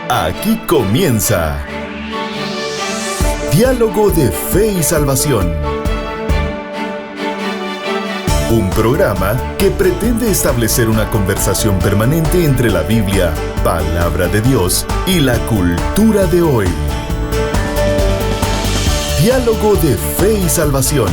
Aquí comienza Diálogo de Fe y Salvación. Un programa que pretende establecer una conversación permanente entre la Biblia, palabra de Dios, y la cultura de hoy. Diálogo de Fe y Salvación.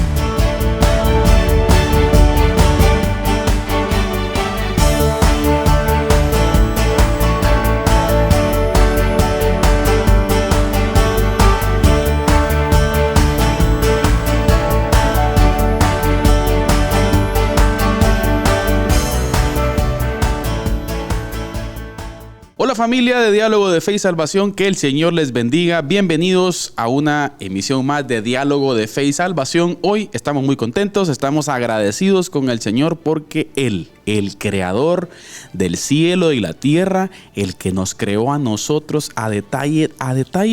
Hola familia de Diálogo de Fe y Salvación, que el Señor les bendiga. Bienvenidos a una emisión más de Diálogo de Fe y Salvación. Hoy estamos muy contentos, estamos agradecidos con el Señor porque Él, el creador del cielo y la tierra, el que nos creó a nosotros a detalle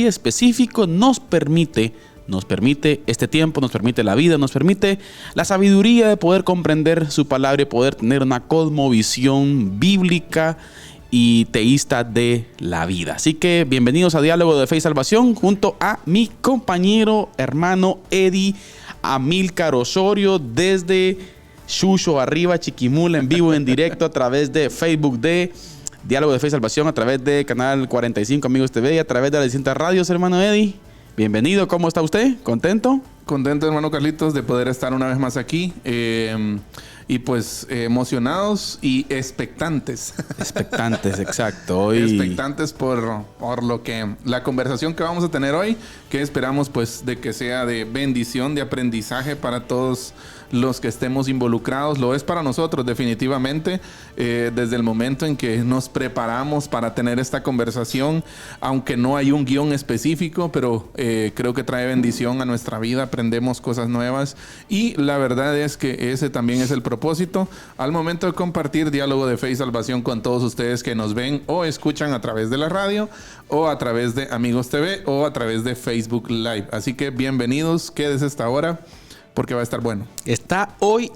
específico, nos permite este tiempo, nos permite la vida, nos permite la sabiduría de poder comprender su palabra y poder tener una cosmovisión bíblica y teísta de la vida. Así que bienvenidos a Diálogo de Fe y Salvación junto a mi compañero, hermano Eddie Amílcar Osorio desde Xuxo Arriba, Chiquimula, en vivo, en directo a través de Facebook de Diálogo de Fe y Salvación, a través de Canal 45 Amigos TV y a través de las distintas radios, hermano Eddie. Bienvenido, ¿cómo está usted? ¿Contento? Contento, hermano Carlitos, de poder estar una vez más aquí. Y pues emocionados y expectantes. Expectantes, exacto. Expectantes por lo que la conversación que vamos a tener hoy, que esperamos pues de que sea de bendición, de aprendizaje para todos los que estemos involucrados. Lo es para nosotros definitivamente, desde el momento en que nos preparamos para tener esta conversación, aunque no hay un guión específico, pero creo que trae bendición a nuestra vida, aprendemos cosas nuevas y la verdad es que ese también es el propósito al momento de compartir Diálogo de Fe y Salvación con todos ustedes que nos ven o escuchan a través de la radio o a través de Amigos TV o a través de Facebook Live. Así que bienvenidos, quédese esta hora porque va a estar bueno.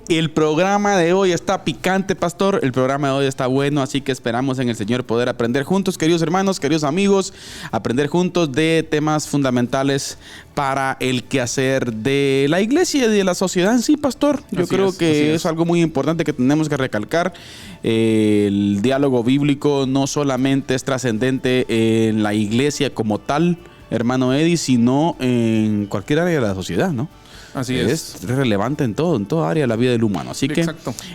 El programa de hoy está picante, pastor. El programa de hoy está bueno, así que esperamos en el Señor poder aprender juntos, queridos hermanos, queridos amigos, aprender juntos de temas fundamentales para el quehacer de la iglesia y de la sociedad en sí, pastor. Yo creo que es algo muy importante que tenemos que recalcar. El diálogo bíblico no solamente es trascendente en la iglesia como tal, hermano Eddie, sino en cualquier área de la sociedad, ¿no? Así es relevante en toda área de la vida del humano. Así que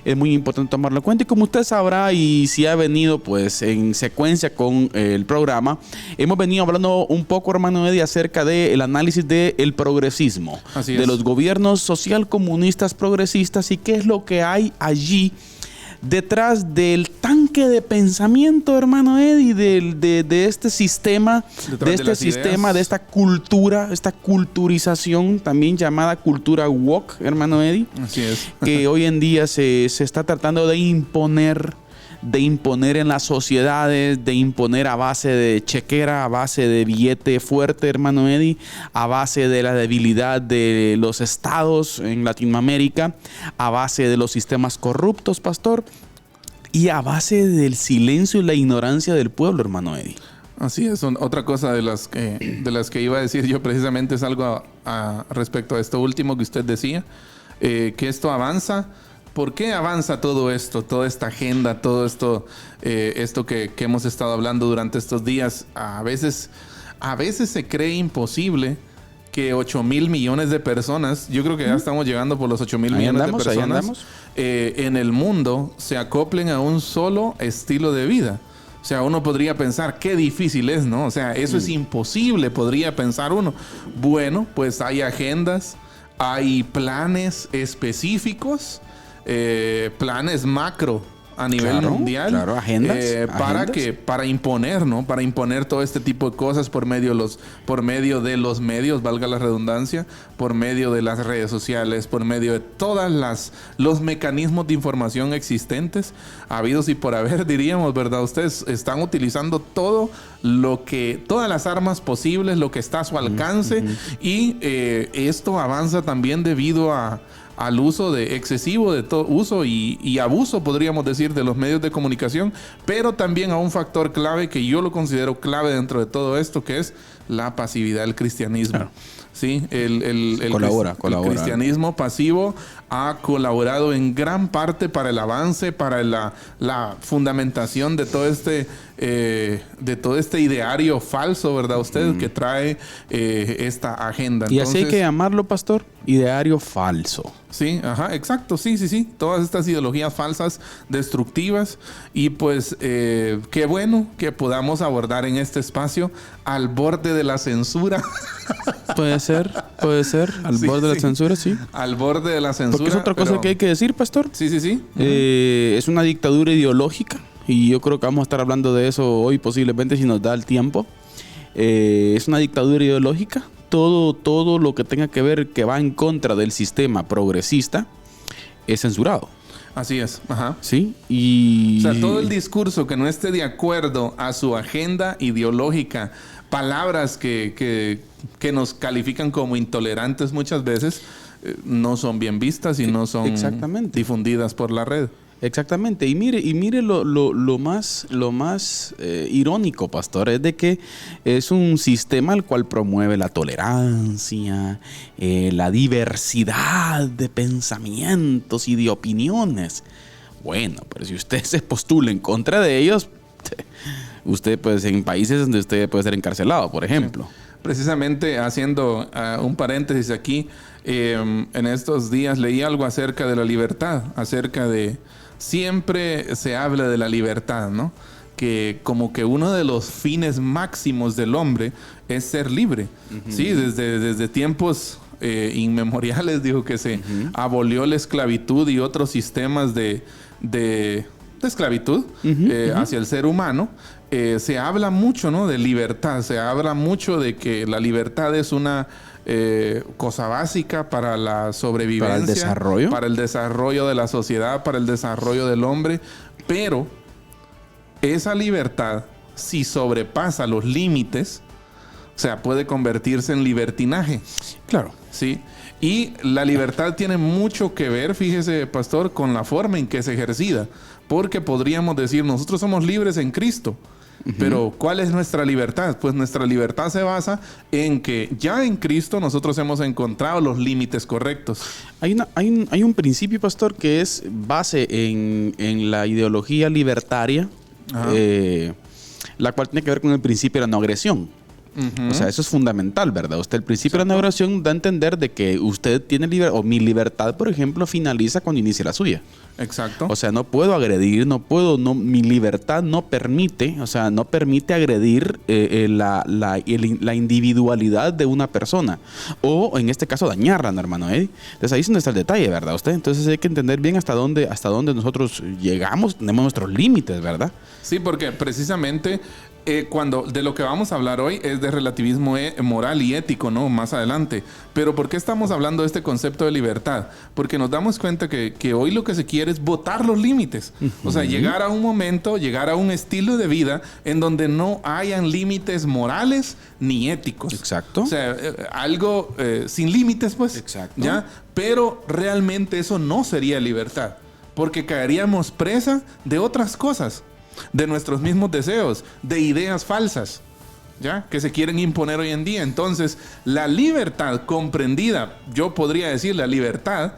es muy importante tomarlo en cuenta. Y como usted sabrá, y si ha venido pues en secuencia con el programa, hemos venido hablando un poco, hermano Eddie, acerca del análisis del progresismo, de los gobiernos social comunistas progresistas y qué es lo que hay allí detrás del tanque de pensamiento, hermano Eddie, de este sistema, de esta cultura, esta culturización también llamada cultura woke, hermano Eddie. Así es. Que hoy en día se está tratando de imponer en las sociedades, de imponer a base de chequera, a base de billete fuerte, hermano Eddie, a base de la debilidad de los estados en Latinoamérica, a base de los sistemas corruptos, pastor, y a base del silencio y la ignorancia del pueblo, hermano Eddie. Así es. Otra cosa de las que iba a decir yo precisamente es algo respecto a esto último que usted decía, que esto avanza. ¿Por qué avanza todo esto, toda esta agenda, todo esto, esto que hemos estado hablando durante estos días? A veces se cree imposible que 8,000 millones de personas, yo creo que ya estamos llegando por los 8,000 millones de personas en el mundo, se acoplen a un solo estilo de vida. O sea, uno podría pensar, qué difícil es, ¿no? O sea, eso es imposible, podría pensar uno. Bueno, pues hay agendas, hay planes específicos, planes macro a nivel mundial, agendas, para imponer, ¿no? Para imponer todo este tipo de cosas por medio de los medios, valga la redundancia, por medio de las redes sociales, por medio de todas los mecanismos de información existentes, habidos y por haber, diríamos, ¿verdad? Ustedes están utilizando todas las armas posibles, lo que está a su alcance, y esto avanza también debido a al uso de excesivo de todo uso y abuso, podríamos decir, de los medios de comunicación, pero también a un factor clave que yo lo considero clave dentro de todo esto, que es la pasividad del cristianismo. Claro. Sí, el cristianismo pasivo ha colaborado en gran parte para el avance, para la fundamentación de todo este ideario falso, ¿verdad? Usted que trae esta agenda. Y entonces, así hay que llamarlo, pastor, ideario falso. Sí, ajá, exacto, sí. Todas estas ideologías falsas, destructivas. Y pues qué bueno que podamos abordar en este espacio al borde de la censura. Puede ser. Al borde de la censura, sí. Al borde de la censura. Porque es otra cosa que hay que decir, pastor. Sí. Es una dictadura ideológica. Y yo creo que vamos a estar hablando de eso hoy posiblemente si nos da el tiempo. Es una dictadura ideológica. Todo lo que tenga que ver que va en contra del sistema progresista es censurado. Así es, ajá. Sí, y... O sea, todo el discurso que no esté de acuerdo a su agenda ideológica, palabras que nos califican como intolerantes muchas veces, no son bien vistas y no son difundidas por la red. Exactamente. Y mire lo más irónico, pastor, es de que es un sistema el cual promueve la tolerancia, la diversidad de pensamientos y de opiniones. Bueno, pero si usted se postula en contra de ellos, usted pues en países donde usted puede ser encarcelado, por ejemplo. Sí. Precisamente haciendo un paréntesis aquí, en estos días leí algo acerca de la libertad, acerca de... Siempre se habla de la libertad, ¿no? Que como que uno de los fines máximos del hombre es ser libre. Uh-huh. Sí, desde tiempos inmemoriales digo que se abolió la esclavitud y otros sistemas de esclavitud hacia el ser humano. Se habla mucho, ¿no?, de libertad. Se habla mucho de que la libertad es una cosa básica para la sobrevivencia, para el desarrollo de la sociedad, para el desarrollo del hombre. Pero esa libertad, si sobrepasa los límites, o sea, puede convertirse en libertinaje. Claro. Sí. Y la libertad tiene mucho que ver, fíjese, pastor, con la forma en que se ejercita. Porque podríamos decir, nosotros somos libres en Cristo. Uh-huh. Pero ¿cuál es nuestra libertad? Pues nuestra libertad se basa en que ya en Cristo nosotros hemos encontrado los límites correctos. Hay un principio, pastor, que es base en la ideología libertaria, la cual tiene que ver con el principio de la no agresión. Uh-huh. O sea, eso es fundamental, ¿verdad? El principio de la no agresión da a entender de que usted tiene libertad, o mi libertad, por ejemplo, finaliza cuando inicia la suya. Exacto. O sea, no puedo agredir, mi libertad no permite agredir la individualidad de una persona. O, en este caso, dañarla, ¿no, hermano Eddie? Entonces, ahí es donde está el detalle, ¿verdad? Entonces, hay que entender bien hasta dónde nosotros llegamos, tenemos nuestros límites, ¿verdad? Sí, porque precisamente... cuando de lo que vamos a hablar hoy es de relativismo moral y ético, ¿no? Más adelante. Pero ¿por qué estamos hablando de este concepto de libertad? Porque nos damos cuenta que hoy lo que se quiere es botar los límites. Uh-huh. O sea, llegar a un momento, llegar a un estilo de vida en donde no hayan límites morales ni éticos. Exacto. O sea, algo sin límites, pues. Exacto. ¿Ya? Pero realmente eso no sería libertad. Porque caeríamos presa de otras cosas. De nuestros mismos deseos, de ideas falsas, ¿ya?, que se quieren imponer hoy en día. Entonces, la libertad comprendida, yo podría decir la libertad,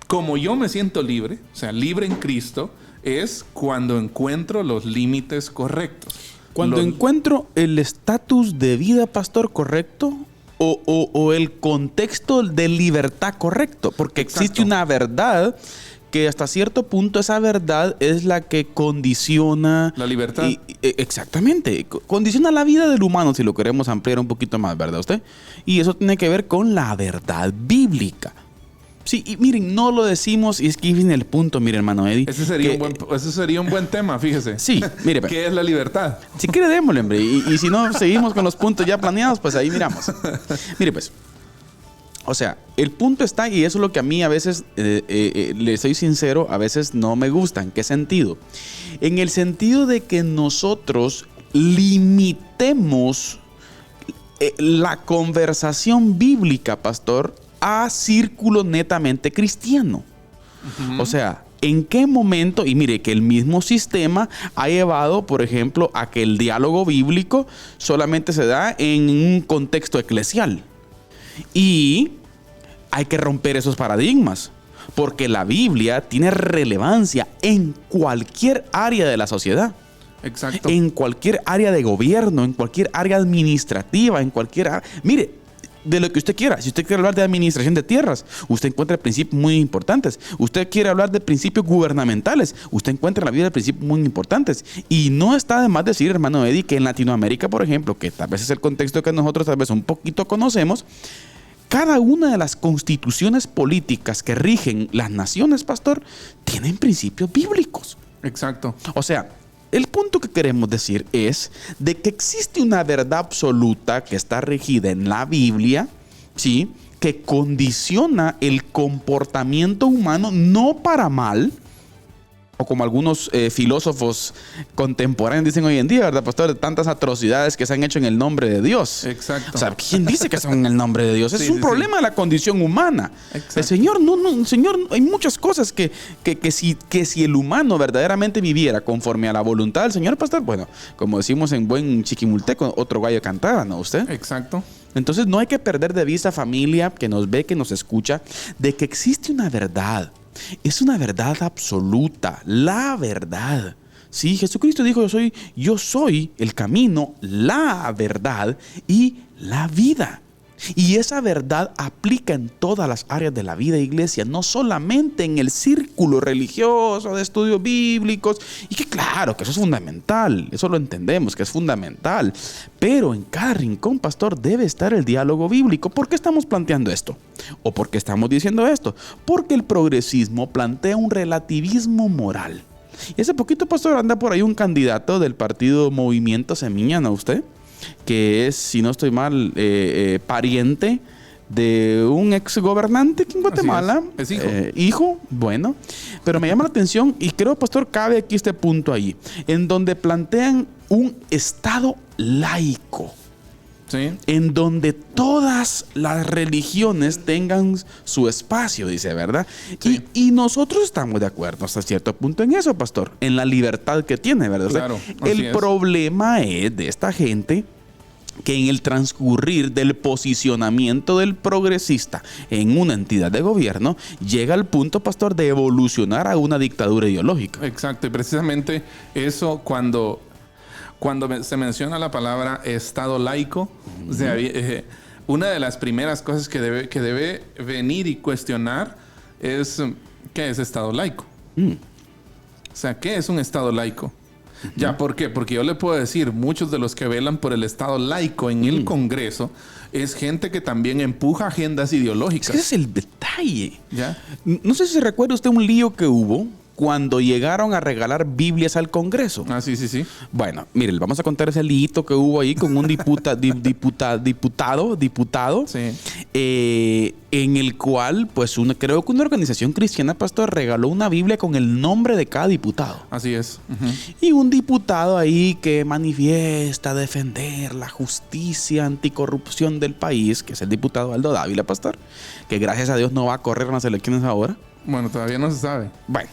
como yo me siento libre, o sea, libre en Cristo, es cuando encuentro los límites correctos. Cuando encuentro el estatus de vida, pastor, correcto, o el contexto de libertad correcto, porque existe una verdad que hasta cierto punto esa verdad es la que condiciona... La libertad. Exactamente. Condiciona la vida del humano, si lo queremos ampliar un poquito más, ¿verdad usted? Y eso tiene que ver con la verdad bíblica. Sí, y miren, no lo decimos, y es que viene el punto, mire, hermano Eddie. Ese sería un buen tema, fíjese. Sí, mire. ¿Qué es la libertad? Si quiere, démosle, hombre. Y si no, seguimos con los puntos ya planeados, pues ahí miramos. Mire, pues... O sea, el punto está, y eso es lo que a mí a veces, le soy sincero, a veces no me gusta. ¿En qué sentido? En el sentido de que nosotros limitemos la conversación bíblica, pastor, a círculo netamente cristiano. O sea, ¿en qué momento? Y mire que el mismo sistema ha llevado, por ejemplo, a que el diálogo bíblico solamente se da en un contexto eclesial. Y hay que romper esos paradigmas, porque la Biblia tiene relevancia en cualquier área de la sociedad. Exacto. En cualquier área de gobierno, en cualquier área administrativa, en cualquier área. Mire, de lo que usted quiera. Si usted quiere hablar de administración de tierras, usted encuentra principios muy importantes. Usted quiere hablar de principios gubernamentales, usted encuentra en la Biblia principios muy importantes. Y no está de más decir, hermano Eddie, que en Latinoamérica, por ejemplo, que tal vez es el contexto que nosotros tal vez un poquito conocemos, cada una de las constituciones políticas que rigen las naciones, pastor, tienen principios bíblicos. Exacto. O sea, el punto que queremos decir es de que existe una verdad absoluta que está regida en la Biblia, ¿sí?, que condiciona el comportamiento humano no para mal, o como algunos filósofos contemporáneos dicen hoy en día, ¿verdad, pastor? De tantas atrocidades que se han hecho en el nombre de Dios. Exacto. O sea, ¿quién dice que son en el nombre de Dios? Es un problema de la condición humana. Exacto. El Señor, hay muchas cosas que si el humano verdaderamente viviera conforme a la voluntad del Señor, pastor, bueno, como decimos en buen chiquimulteco, otro gallo cantaba, ¿no? ¿Usted? Exacto. Entonces no hay que perder de vista, familia, que nos ve, que nos escucha, de que existe una verdad. Es una verdad absoluta, la verdad. Sí, Jesucristo dijo, yo soy el camino, la verdad y la vida. Y esa verdad aplica en todas las áreas de la vida, iglesia, no solamente en el círculo religioso de estudios bíblicos, y que claro, que eso es fundamental, eso lo entendemos, que es fundamental, pero en cada rincón, pastor, debe estar el diálogo bíblico. ¿Por qué estamos planteando esto? ¿O por qué estamos diciendo esto? Porque el progresismo plantea un relativismo moral. Y hace poquito, pastor, anda por ahí un candidato del partido Movimiento Semilla, ¿no usted? Que es, si no estoy mal, pariente de un ex gobernante aquí en Guatemala. Es hijo. Hijo, bueno. Pero me llama la atención y creo, pastor, cabe aquí este punto ahí, en donde plantean un Estado laico. Sí. En donde todas las religiones tengan su espacio, dice, ¿verdad? Sí. Y nosotros estamos de acuerdo hasta cierto punto en eso, pastor, en la libertad que tiene, ¿verdad? Claro, o sea, así el es. problema es de esta gente que en el transcurrir del posicionamiento del progresista en una entidad de gobierno, llega al punto, pastor, de evolucionar a una dictadura ideológica. Exacto, y precisamente eso cuando se menciona la palabra Estado laico, o sea, una de las primeras cosas que debe venir y cuestionar es ¿qué es Estado laico? O sea, ¿qué es un Estado laico? Ya, ¿por qué? Porque yo le puedo decir, muchos de los que velan por el Estado laico en el Congreso es gente que también empuja agendas ideológicas. Es que ese es el detalle. ¿Ya? No sé si recuerda usted un lío que hubo cuando llegaron a regalar Biblias al Congreso. Ah, sí. Bueno, mire, vamos a contar ese lío que hubo ahí con un diputado, Sí. En el cual, pues, creo que una organización cristiana, pastor, regaló una Biblia con el nombre de cada diputado. Así es. Ujú. Y un diputado ahí que manifiesta defender la justicia anticorrupción del país, que es el diputado Aldo Dávila, pastor, que gracias a Dios no va a correr en las elecciones ahora. Bueno, todavía no se sabe. Bueno,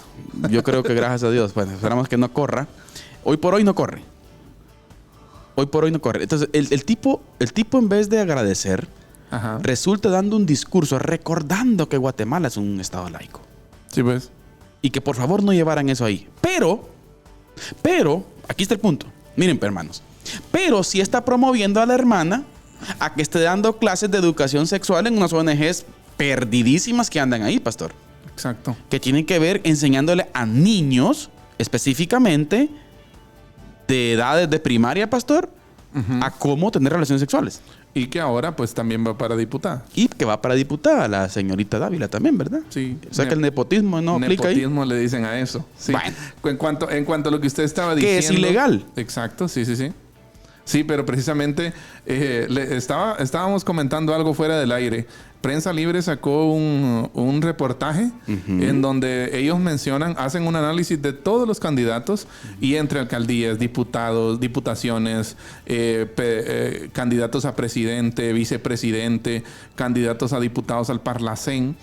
yo creo que gracias a Dios, bueno, esperamos que no corra. Hoy por hoy no corre. Entonces, el tipo en vez de agradecer, Ajá. resulta dando un discurso recordando que Guatemala es un estado laico. Sí, pues. Y que por favor no llevaran eso ahí. Pero, aquí está el punto. Miren, hermanos. Pero sí está promoviendo a la hermana a que esté dando clases de educación sexual en unas ONGs perdidísimas que andan ahí, pastor. Exacto. Que tienen que ver enseñándole a niños, específicamente de edades de primaria, pastor, a cómo tener relaciones sexuales. Y que ahora pues también va para diputada. Y que va para diputada, la señorita Dávila también, ¿verdad? Sí. O sea que el nepotismo no aplica ahí. Nepotismo le dicen a eso. Sí. Bueno. En cuanto a lo que usted estaba diciendo. Que es ilegal. Exacto, sí. Sí, pero precisamente estábamos comentando algo fuera del aire. Prensa Libre sacó un reportaje en donde ellos hacen un análisis de todos los candidatos y entre alcaldías, diputados, diputaciones, candidatos a presidente, vicepresidente, candidatos a diputados al Parlacén.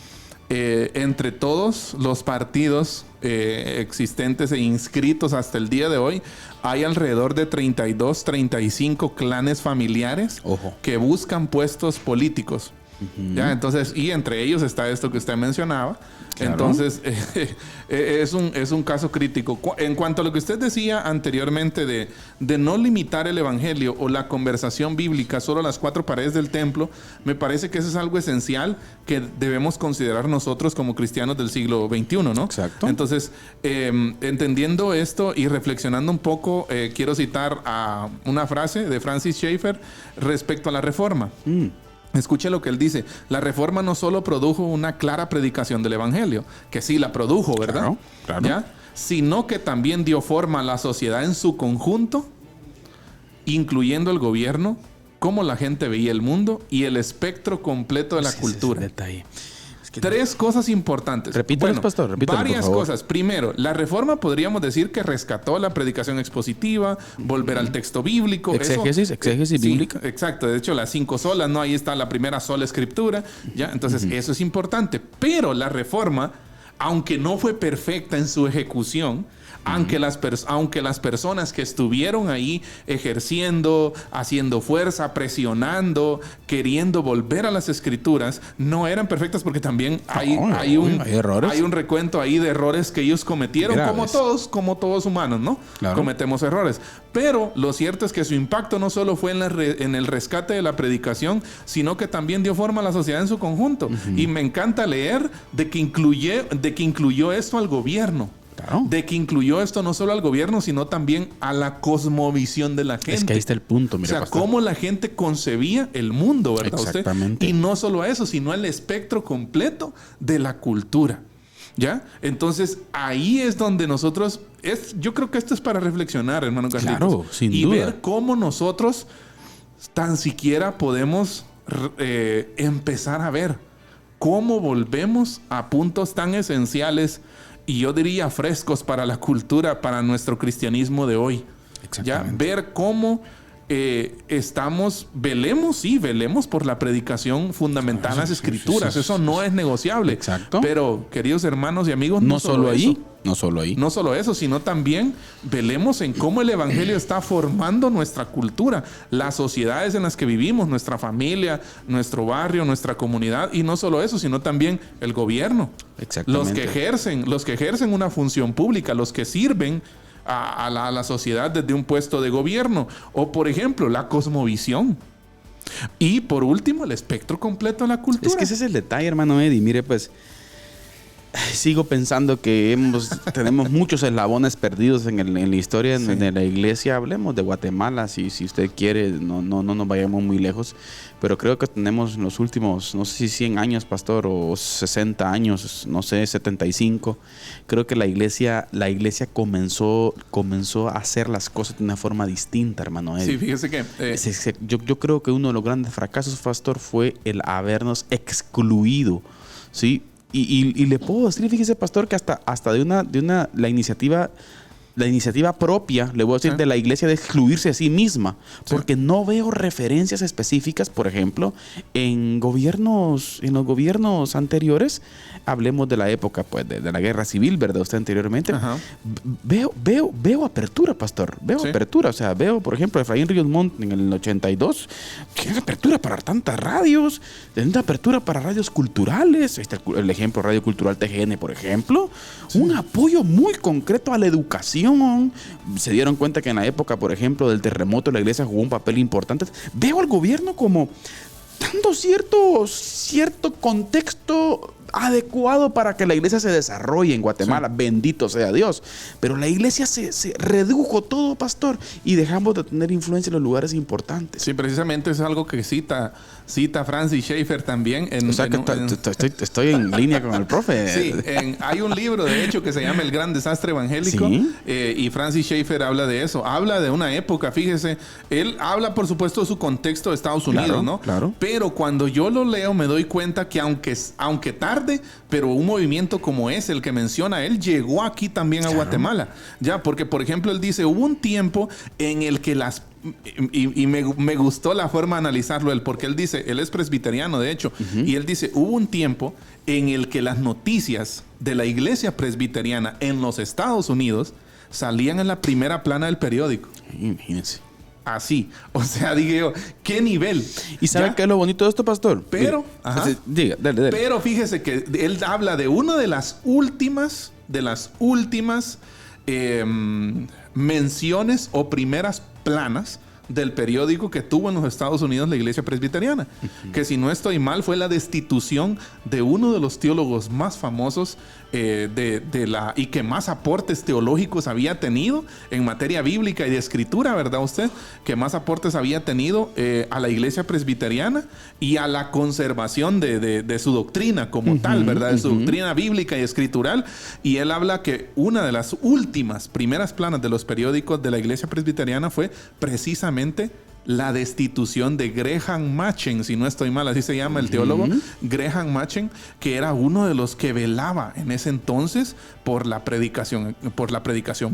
Entre todos los partidos existentes e inscritos hasta el día de hoy, hay alrededor de 32, 35 clanes familiares que buscan puestos políticos. ¿Ya? Entonces, y entre ellos está esto que usted mencionaba. Claro. Entonces, es un caso crítico. En cuanto a lo que usted decía anteriormente de no limitar el evangelio o la conversación bíblica solo a las 4 paredes del templo, me parece que eso es algo esencial que debemos considerar nosotros como cristianos del siglo XXI, ¿no? Exacto. Entonces, entendiendo esto y reflexionando un poco, quiero citar a una frase de Francis Schaeffer respecto a la Reforma. Escuche lo que él dice. La Reforma no solo produjo una clara predicación del Evangelio, que sí la produjo, ¿verdad? Claro, claro. ¿Ya? Sino que también dio forma a la sociedad en su conjunto, incluyendo el gobierno, cómo la gente veía el mundo y el espectro completo de la cultura. Ese es el detalle. Tres cosas importantes. Repítalo, pastor. Repítalo, varias cosas. Primero, la Reforma podríamos decir que rescató la predicación expositiva, volver al texto bíblico. Exégesis bíblica. Sí, exacto. De hecho, las 5 solas, ¿no? Ahí está la primera sola escritura. ¿Ya? Entonces, eso es importante. Pero la Reforma, aunque no fue perfecta en su ejecución, aunque las personas que estuvieron ahí ejerciendo, haciendo fuerza, presionando, queriendo volver a las escrituras, no eran perfectas porque también hay un recuento ahí de errores que ellos cometieron, como todos humanos, ¿no? Claro. Cometemos errores. Pero lo cierto es que su impacto no solo fue en el rescate de la predicación, sino que también dio forma a la sociedad en su conjunto. Y me encanta leer de que incluyó esto al gobierno. Claro. De que incluyó esto no solo al gobierno, sino también a la cosmovisión de la gente. Es que ahí está el punto, mira, o sea, pastor, cómo la gente concebía el mundo, ¿verdad? Exactamente. Y no solo eso, sino el espectro completo de la cultura. ¿Ya? Entonces, ahí es donde nosotros... yo creo que esto es para reflexionar, hermano Carlitos. Claro, sin duda. Y ver cómo nosotros tan siquiera podemos empezar a ver cómo volvemos a puntos tan esenciales y yo diría frescos para la cultura, para nuestro cristianismo de hoy. ¿Ya? Ver cómo velemos por la predicación fundamental en las escrituras. Eso no es negociable. Exacto. Pero, queridos hermanos y amigos, no solo ahí, sino también velemos en cómo el evangelio está formando nuestra cultura, las sociedades en las que vivimos, nuestra familia, nuestro barrio, nuestra comunidad, y no solo eso, sino también el gobierno. Los que ejercen una función pública, los que sirven a la sociedad desde un puesto de gobierno, o por ejemplo la cosmovisión, y por último el espectro completo de la cultura. Es que ese es el detalle, hermano Eddie. Mire, pues sigo pensando que tenemos muchos eslabones perdidos en la historia de la iglesia. Hablemos de Guatemala, si usted quiere, no nos vayamos muy lejos, pero creo que tenemos en los últimos, no sé si 100 años, pastor, o 60 años, no sé, 75, creo que la iglesia comenzó a hacer las cosas de una forma distinta, hermano Eddie. Sí, fíjese que... Yo creo que uno de los grandes fracasos, pastor, fue el habernos excluido, ¿sí? Y le puedo decir, fíjese, pastor, que hasta la iniciativa propia, le voy a decir, de la iglesia de excluirse a sí misma, porque no veo referencias específicas, por ejemplo, en los gobiernos anteriores. Hablemos de la época, pues, de la guerra civil, ¿verdad? Usted anteriormente. Ajá. Veo apertura, pastor. Apertura. O sea, veo, por ejemplo, Efraín Ríos Montt en el 82. ¿Qué apertura para tantas radios? ¿Tanta apertura para radios culturales? Ahí está el ejemplo, Radio Cultural TGN, por ejemplo. Sí. Un apoyo muy concreto a la educación. Se dieron cuenta que en la época, por ejemplo, del terremoto, la iglesia jugó un papel importante. Veo al gobierno como dando cierto contexto adecuado para que la iglesia se desarrolle en Guatemala. Sí. Bendito sea Dios. Pero la iglesia se redujo todo, pastor, y dejamos de tener influencia en los lugares importantes. Sí, precisamente es algo que cita Francis Schaeffer también. O sea que estoy en línea con el profe. Sí, hay un libro, de hecho, que se llama El Gran Desastre Evangélico. ¿Sí? Y Francis Schaeffer habla de eso. Habla de una época, fíjese. Él habla, por supuesto, de su contexto de Estados Unidos, Claro, ¿no? claro. Pero cuando yo lo leo, me doy cuenta que aunque tarde, pero un movimiento como ese, el que menciona él, llegó aquí también a Guatemala. Ya, porque, por ejemplo, él dice, hubo un tiempo en el que y me gustó la forma de analizarlo él, porque él dice, él es presbiteriano de hecho, y él dice, hubo un tiempo en el que las noticias de la iglesia presbiteriana en los Estados Unidos salían en la primera plana del periódico. Imagínense. Así, o sea, dije yo, ¿qué nivel? ¿Y sabe ¿Ya? qué es lo bonito de esto, pastor? Pero, ajá. Diga, dale. Pero fíjese que él habla de una de las últimas menciones o primeras planas del periódico que tuvo en los Estados Unidos la iglesia presbiteriana, que si no estoy mal fue la destitución de uno de los teólogos más famosos y que más aportes teológicos había tenido en materia bíblica y de escritura, ¿verdad usted? Que más aportes había tenido a la iglesia presbiteriana y a la conservación de su doctrina como tal, ¿verdad? De su doctrina bíblica y escritural. Y él habla que una de las últimas primeras planas de los periódicos de la iglesia presbiteriana fue precisamente la destitución de Graham Machen, si no estoy mal, así se llama el teólogo, Graham Machen, que era uno de los que velaba en ese entonces por la predicación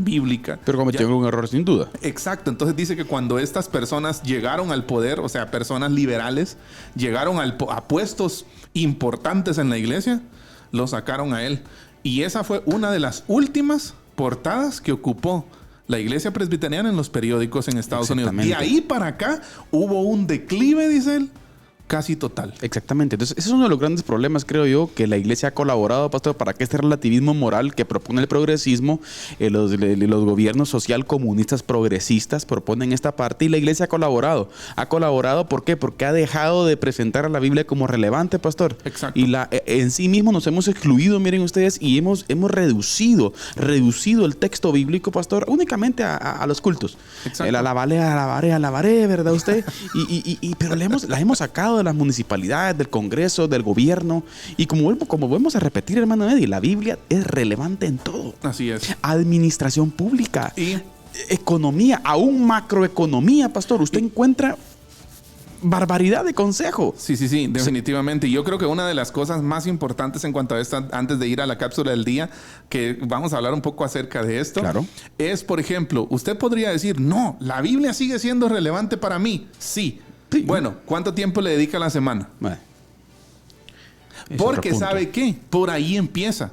bíblica. Pero cometió un error sin duda. Exacto, entonces dice que cuando estas personas llegaron al poder, o sea, personas liberales, llegaron a puestos importantes en la iglesia, lo sacaron a él. Y esa fue una de las últimas portadas que ocupó la iglesia presbiteriana en los periódicos en Estados Unidos. De ahí para acá hubo un declive, dice él, casi total. Exactamente. Entonces, ese es uno de los grandes problemas, creo yo, que la iglesia ha colaborado, pastor, para que este relativismo moral que propone el progresismo, los gobiernos social comunistas progresistas proponen esta parte, y la iglesia ha colaborado. ¿Ha colaborado por qué? Porque ha dejado de presentar a la Biblia como relevante, pastor. Exacto. Y en sí mismo nos hemos excluido, miren ustedes, y hemos reducido el texto bíblico, pastor, únicamente a los cultos. Exacto. El alabaré, ¿verdad usted? Pero la hemos sacado de las municipalidades, del Congreso, del gobierno. Y como vamos a repetir, hermano Eddie, la Biblia es relevante en todo. Así es. Administración pública, Y economía, aún macroeconomía, pastor. Usted encuentra barbaridad de consejo. Sí, definitivamente. Y yo creo que una de las cosas más importantes en cuanto a esto, antes de ir a la cápsula del día, que vamos a hablar un poco acerca de esto, Claro. es, por ejemplo, usted podría decir, no, la Biblia sigue siendo relevante para mí. Sí. Bueno, ¿cuánto tiempo le dedica a la semana? Bueno, Porque ¿sabe qué? Por ahí empieza.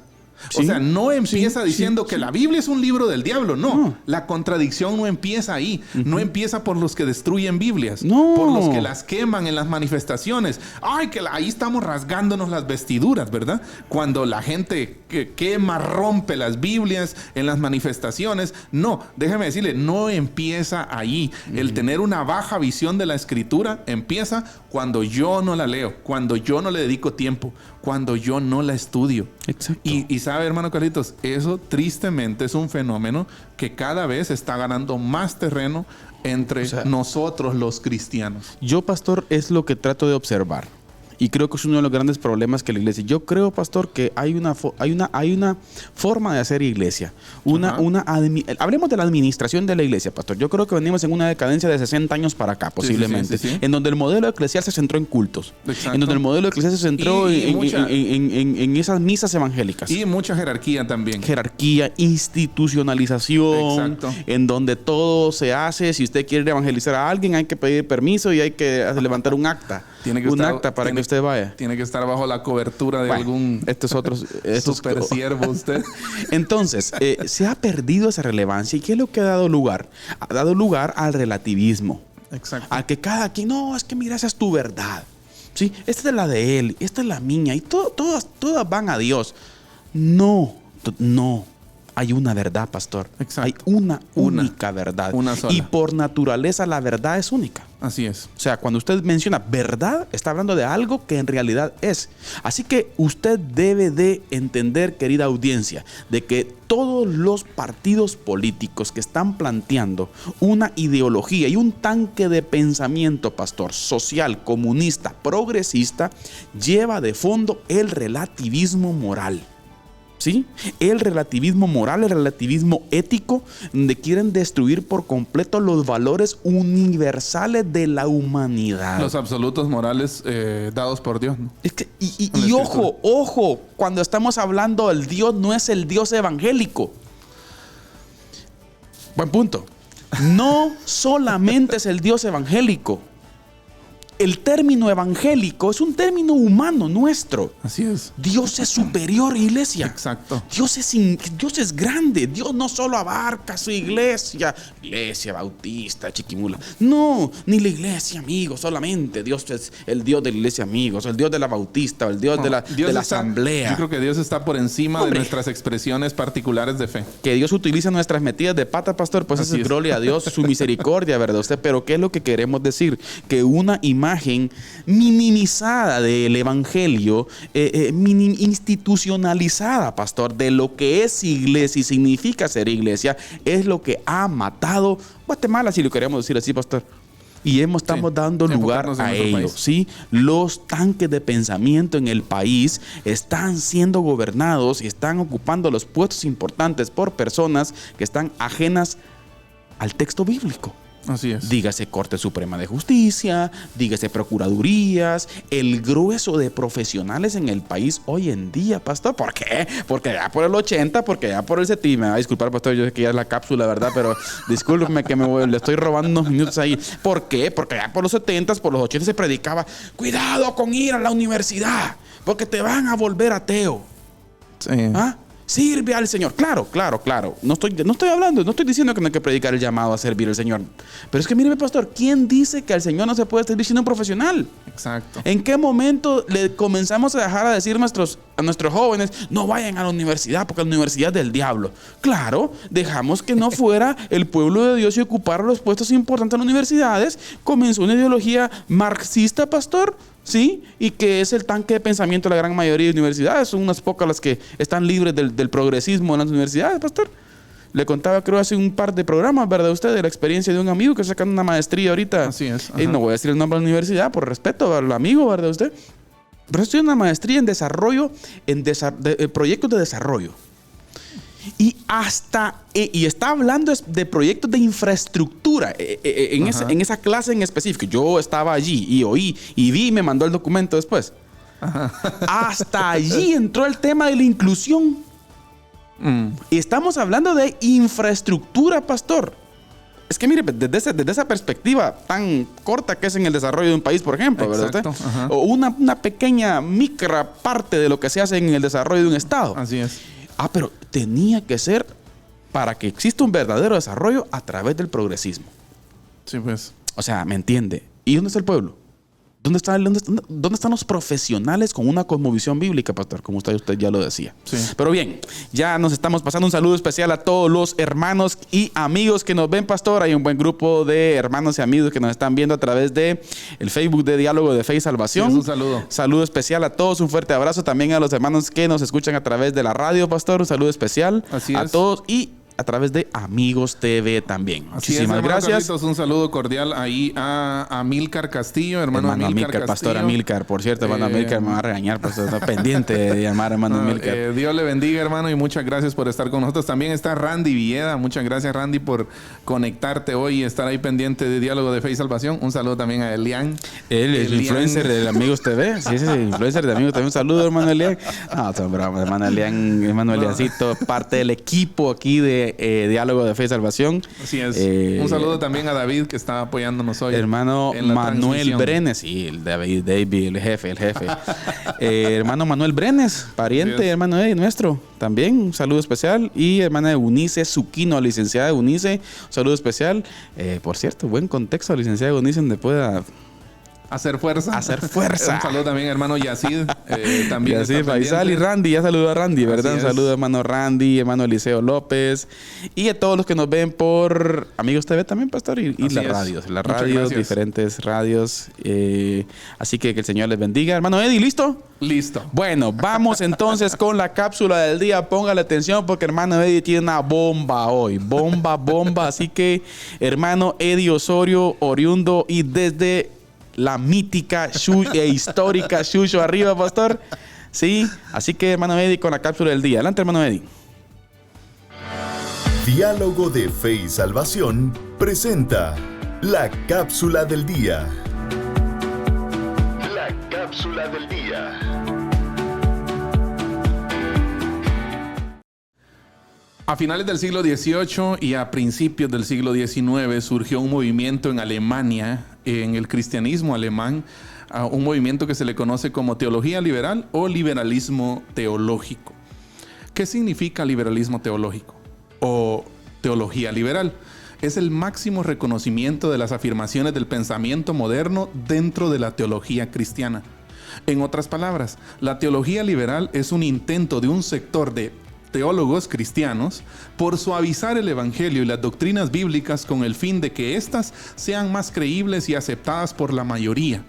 Sí, o sea, no empieza sí, diciendo sí, que sí. la Biblia es un libro del diablo. No, No. la contradicción no empieza ahí. No empieza por los que destruyen Biblias. No. Por los que las queman en las manifestaciones. Ay, que ahí estamos rasgándonos las vestiduras, ¿verdad? Cuando la gente quema, rompe las Biblias en las manifestaciones. No, déjeme decirle, no empieza ahí. El tener una baja visión de la Escritura empieza cuando yo no la leo, cuando yo no le dedico tiempo, cuando yo no la estudio. Exacto. Y sabe, hermano Carlitos, eso tristemente es un fenómeno que cada vez está ganando más terreno entre nosotros los cristianos. Yo, pastor, es lo que trato de observar. Y creo que es uno de los grandes problemas que la iglesia. Yo creo, pastor, que hay una forma de hacer iglesia. Hablemos de la administración de la iglesia, pastor. Yo creo que venimos en una decadencia de 60 años para acá, posiblemente. Sí. En donde el modelo eclesial se centró en cultos. Exacto. En donde el modelo eclesial se centró en esas misas evangélicas. Y mucha jerarquía también. Jerarquía, institucionalización. Exacto. En donde todo se hace. Si usted quiere evangelizar a alguien, hay que pedir permiso y hay que levantar un acta. Acta para que usted vaya. Tiene que estar bajo la cobertura de algún super siervo usted. Entonces, se ha perdido esa relevancia. ¿Y qué es lo que ha dado lugar? Ha dado lugar al relativismo. Exacto. A que cada quien, no, es que mira, esa es tu verdad. ¿Sí? Esta es la de él, esta es la mía. Y todas van a Dios. No. Hay una verdad, pastor. Exacto. Hay una única verdad. Una sola. Y por naturaleza la verdad es única. Así es. O sea, cuando usted menciona verdad, está hablando de algo que en realidad es. Así que usted debe de entender, querida audiencia, de que todos los partidos políticos que están planteando una ideología y un tanque de pensamiento, pastor, social, comunista, progresista, lleva de fondo el relativismo moral. ¿Sí? El relativismo moral, el relativismo ético, donde quieren destruir por completo los valores universales de la humanidad. Los absolutos morales dados por Dios, ¿no? Es que, y ojo, cuando estamos hablando del Dios, no es el Dios evangélico. Buen punto. No solamente es el Dios evangélico. El término evangélico es un término humano nuestro. Así es. Dios es superior, iglesia. Exacto. Dios es grande. Dios no solo abarca su iglesia bautista, chiquimula. No, ni la iglesia amigos solamente. Dios es el Dios de la iglesia amigos, el Dios de la bautista, el Dios de la asamblea. Yo creo que Dios está por encima de nuestras expresiones particulares de fe. Que Dios utiliza nuestras metidas de pata, pastor, pues eso es gloria a Dios, su misericordia, ¿verdad usted? Pero ¿qué es lo que queremos decir? Que una imagen minimizada del evangelio, institucionalizada, pastor, de lo que es iglesia y significa ser iglesia, es lo que ha matado Guatemala, si lo queremos decir así, pastor. Y estamos dando lugar a ello, ¿sí? Los tanques de pensamiento en el país están siendo gobernados y están ocupando los puestos importantes por personas que están ajenas al texto bíblico. Así es. Dígase Corte Suprema de Justicia, dígase Procuradurías, el grueso de profesionales en el país hoy en día, pastor. ¿Por qué? Porque ya por el 80, porque ya por el 70. Me va a disculpar, pastor, yo sé que ya es la cápsula, ¿verdad? Pero discúlpeme que le estoy robando unos minutos ahí. ¿Por qué? Porque ya por los 70, por los 80 se predicaba, cuidado con ir a la universidad, porque te van a volver ateo. Sí. ¿Ah? Sirve al Señor. Claro. No estoy diciendo que no hay que predicar el llamado a servir al Señor. Pero es que mire, pastor, ¿quién dice que al Señor no se puede servir siendo un profesional? Exacto. ¿En qué momento le comenzamos a dejar a decir a nuestros jóvenes, no vayan a la universidad porque la universidad es del diablo? Claro, dejamos que no fuera el pueblo de Dios y ocupara los puestos importantes en las universidades. Comenzó una ideología marxista, pastor. ¿Sí? Y que es el tanque de pensamiento de la gran mayoría de universidades. Son unas pocas las que están libres del progresismo en las universidades, pastor. Le contaba, creo, hace un par de programas, ¿verdad? Usted, de la experiencia de un amigo que está sacando una maestría ahorita. Así es. No voy a decir el nombre de la universidad por respeto al amigo, ¿verdad? Usted. Pero estoy en una maestría en desarrollo, proyectos de desarrollo. Y está hablando de proyectos de infraestructura en esa clase en específico. Yo estaba allí y oí y vi y me mandó el documento después. Hasta allí entró el tema de la inclusión. Y estamos hablando de infraestructura, pastor. Es que mire, desde esa perspectiva tan corta que es en el desarrollo de un país, por ejemplo, ¿verdad? O una pequeña micra parte de lo que se hace en el desarrollo de un estado. Así es. Pero tenía que ser para que exista un verdadero desarrollo a través del progresismo. Sí, pues. O sea, ¿me entiende? ¿Y dónde está el pueblo? ¿Dónde están los profesionales con una cosmovisión bíblica, pastor? Como usted ya lo decía. Sí. Pero bien, ya nos estamos pasando un saludo especial a todos los hermanos y amigos que nos ven, pastor. Hay un buen grupo de hermanos y amigos que nos están viendo a través de el Facebook de Diálogo de Fe y Salvación. Sí, un saludo. Saludo especial a todos, un fuerte abrazo también a los hermanos que nos escuchan a través de la radio, pastor. Un saludo especial a todos y a través de Amigos TV también. Muchísimas gracias. Carlitos, un saludo cordial ahí a Amílcar Castillo, hermano Amílcar, pastor Amílcar, por cierto, hermano Amílcar me va a regañar, pues está pendiente de llamar hermano Amílcar. Dios le bendiga, hermano, y muchas gracias por estar con nosotros. También está Randy Villeda, muchas gracias, Randy, por conectarte hoy y estar ahí pendiente de Diálogo de Fe y Salvación. Un saludo también a Elian. Él es el influencer de Amigos TV. Sí, es el influencer de Amigos TV. Un saludo, hermano Elian. No, hermano Elian, hermano Eliancito, parte del equipo aquí de Diálogo de Fe y Salvación. Así es. Un saludo también a David, que está apoyándonos hoy. Hermano Manuel Brenes. Sí, el David, el jefe. Hermano Manuel Brenes, pariente, hermano nuestro. También un saludo especial. Y hermana Eunice Zuquino, licenciada Eunice, un saludo especial. Por cierto, buen contexto, licenciada Eunice, donde pueda Hacer fuerza. Hacer fuerza. Un saludo también, hermano Yacid. También Yacid Faisal y Randy. Ya saludó a Randy, ¿verdad? Un saludo, hermano Randy, hermano Eliseo López. Y a todos los que nos ven por Amigos TV también, pastor. Y las radios. Las radios, diferentes radios. Así que el Señor les bendiga. Hermano Eddie, ¿listo? Listo. Bueno, vamos entonces con la cápsula del día. Póngale atención porque hermano Eddie tiene una bomba hoy. Bomba. Así que, hermano Eddie Osorio, oriundo y desde la mítica e histórica Shusho arriba, pastor. Sí, así que hermano Eddie con la cápsula del día. Adelante, hermano Eddie. Diálogo de Fe y Salvación presenta la cápsula del día. La cápsula del día. A finales del siglo XVIII y a principios del siglo XIX surgió un movimiento en Alemania, en el cristianismo alemán, un movimiento que se le conoce como teología liberal o liberalismo teológico. ¿Qué significa liberalismo teológico o teología liberal? Es el máximo reconocimiento de las afirmaciones del pensamiento moderno dentro de la teología cristiana. En otras palabras, la teología liberal es un intento de un sector de teólogos cristianos por suavizar el evangelio y las doctrinas bíblicas con el fin de que éstas sean más creíbles y aceptadas por la mayoría,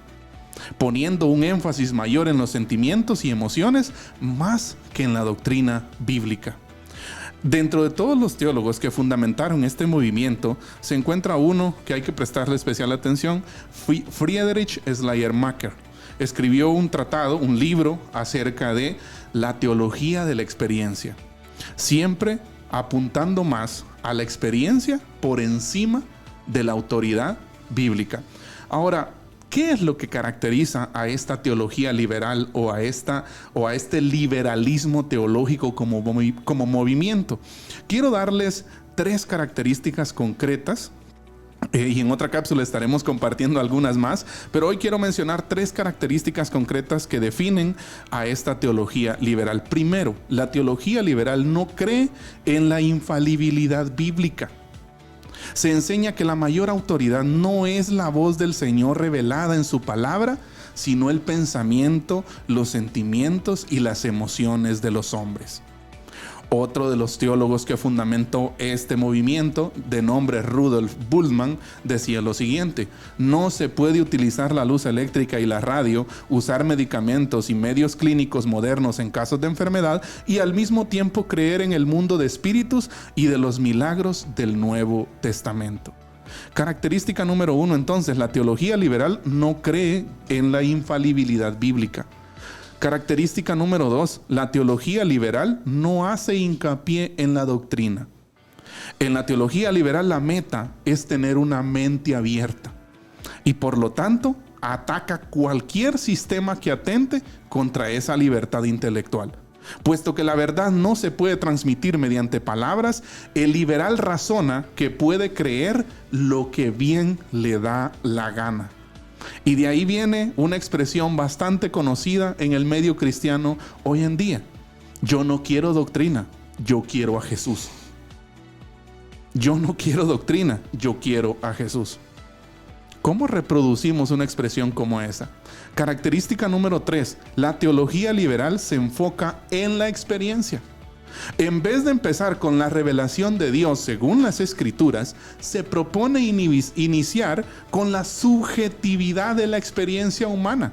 poniendo un énfasis mayor en los sentimientos y emociones más que en la doctrina bíblica. Dentro de todos los teólogos que fundamentaron este movimiento se encuentra uno que hay que prestarle especial atención, Friedrich Schleiermacher. Escribió un tratado, un libro acerca de la teología de la experiencia, siempre apuntando más a la experiencia por encima de la autoridad bíblica. Ahora, ¿qué es lo que caracteriza a esta teología liberal o a este liberalismo teológico como movimiento? Quiero darles 3 características concretas. Y en otra cápsula estaremos compartiendo algunas más, pero hoy quiero mencionar 3 características concretas que definen a esta teología liberal. Primero, la teología liberal no cree en la infalibilidad bíblica. Se enseña que la mayor autoridad no es la voz del Señor revelada en su palabra, sino el pensamiento, los sentimientos y las emociones de los hombres. Otro de los teólogos que fundamentó este movimiento, de nombre Rudolf Bultmann, decía lo siguiente: no se puede utilizar la luz eléctrica y la radio, usar medicamentos y medios clínicos modernos en casos de enfermedad y al mismo tiempo creer en el mundo de espíritus y de los milagros del Nuevo Testamento. Característica número 1, entonces, la teología liberal no cree en la infalibilidad bíblica. Característica número 2, la teología liberal no hace hincapié en la doctrina. En la teología liberal la meta es tener una mente abierta y por lo tanto ataca cualquier sistema que atente contra esa libertad intelectual. Puesto que la verdad no se puede transmitir mediante palabras, el liberal razona que puede creer lo que bien le da la gana. Y de ahí viene una expresión bastante conocida en el medio cristiano hoy en día: yo no quiero doctrina, yo quiero a Jesús. Yo no quiero doctrina, yo quiero a Jesús. ¿Cómo reproducimos una expresión como esa? Característica número 3, la teología liberal se enfoca en la experiencia. En vez de empezar con la revelación de Dios según las Escrituras, se propone iniciar con la subjetividad de la experiencia humana.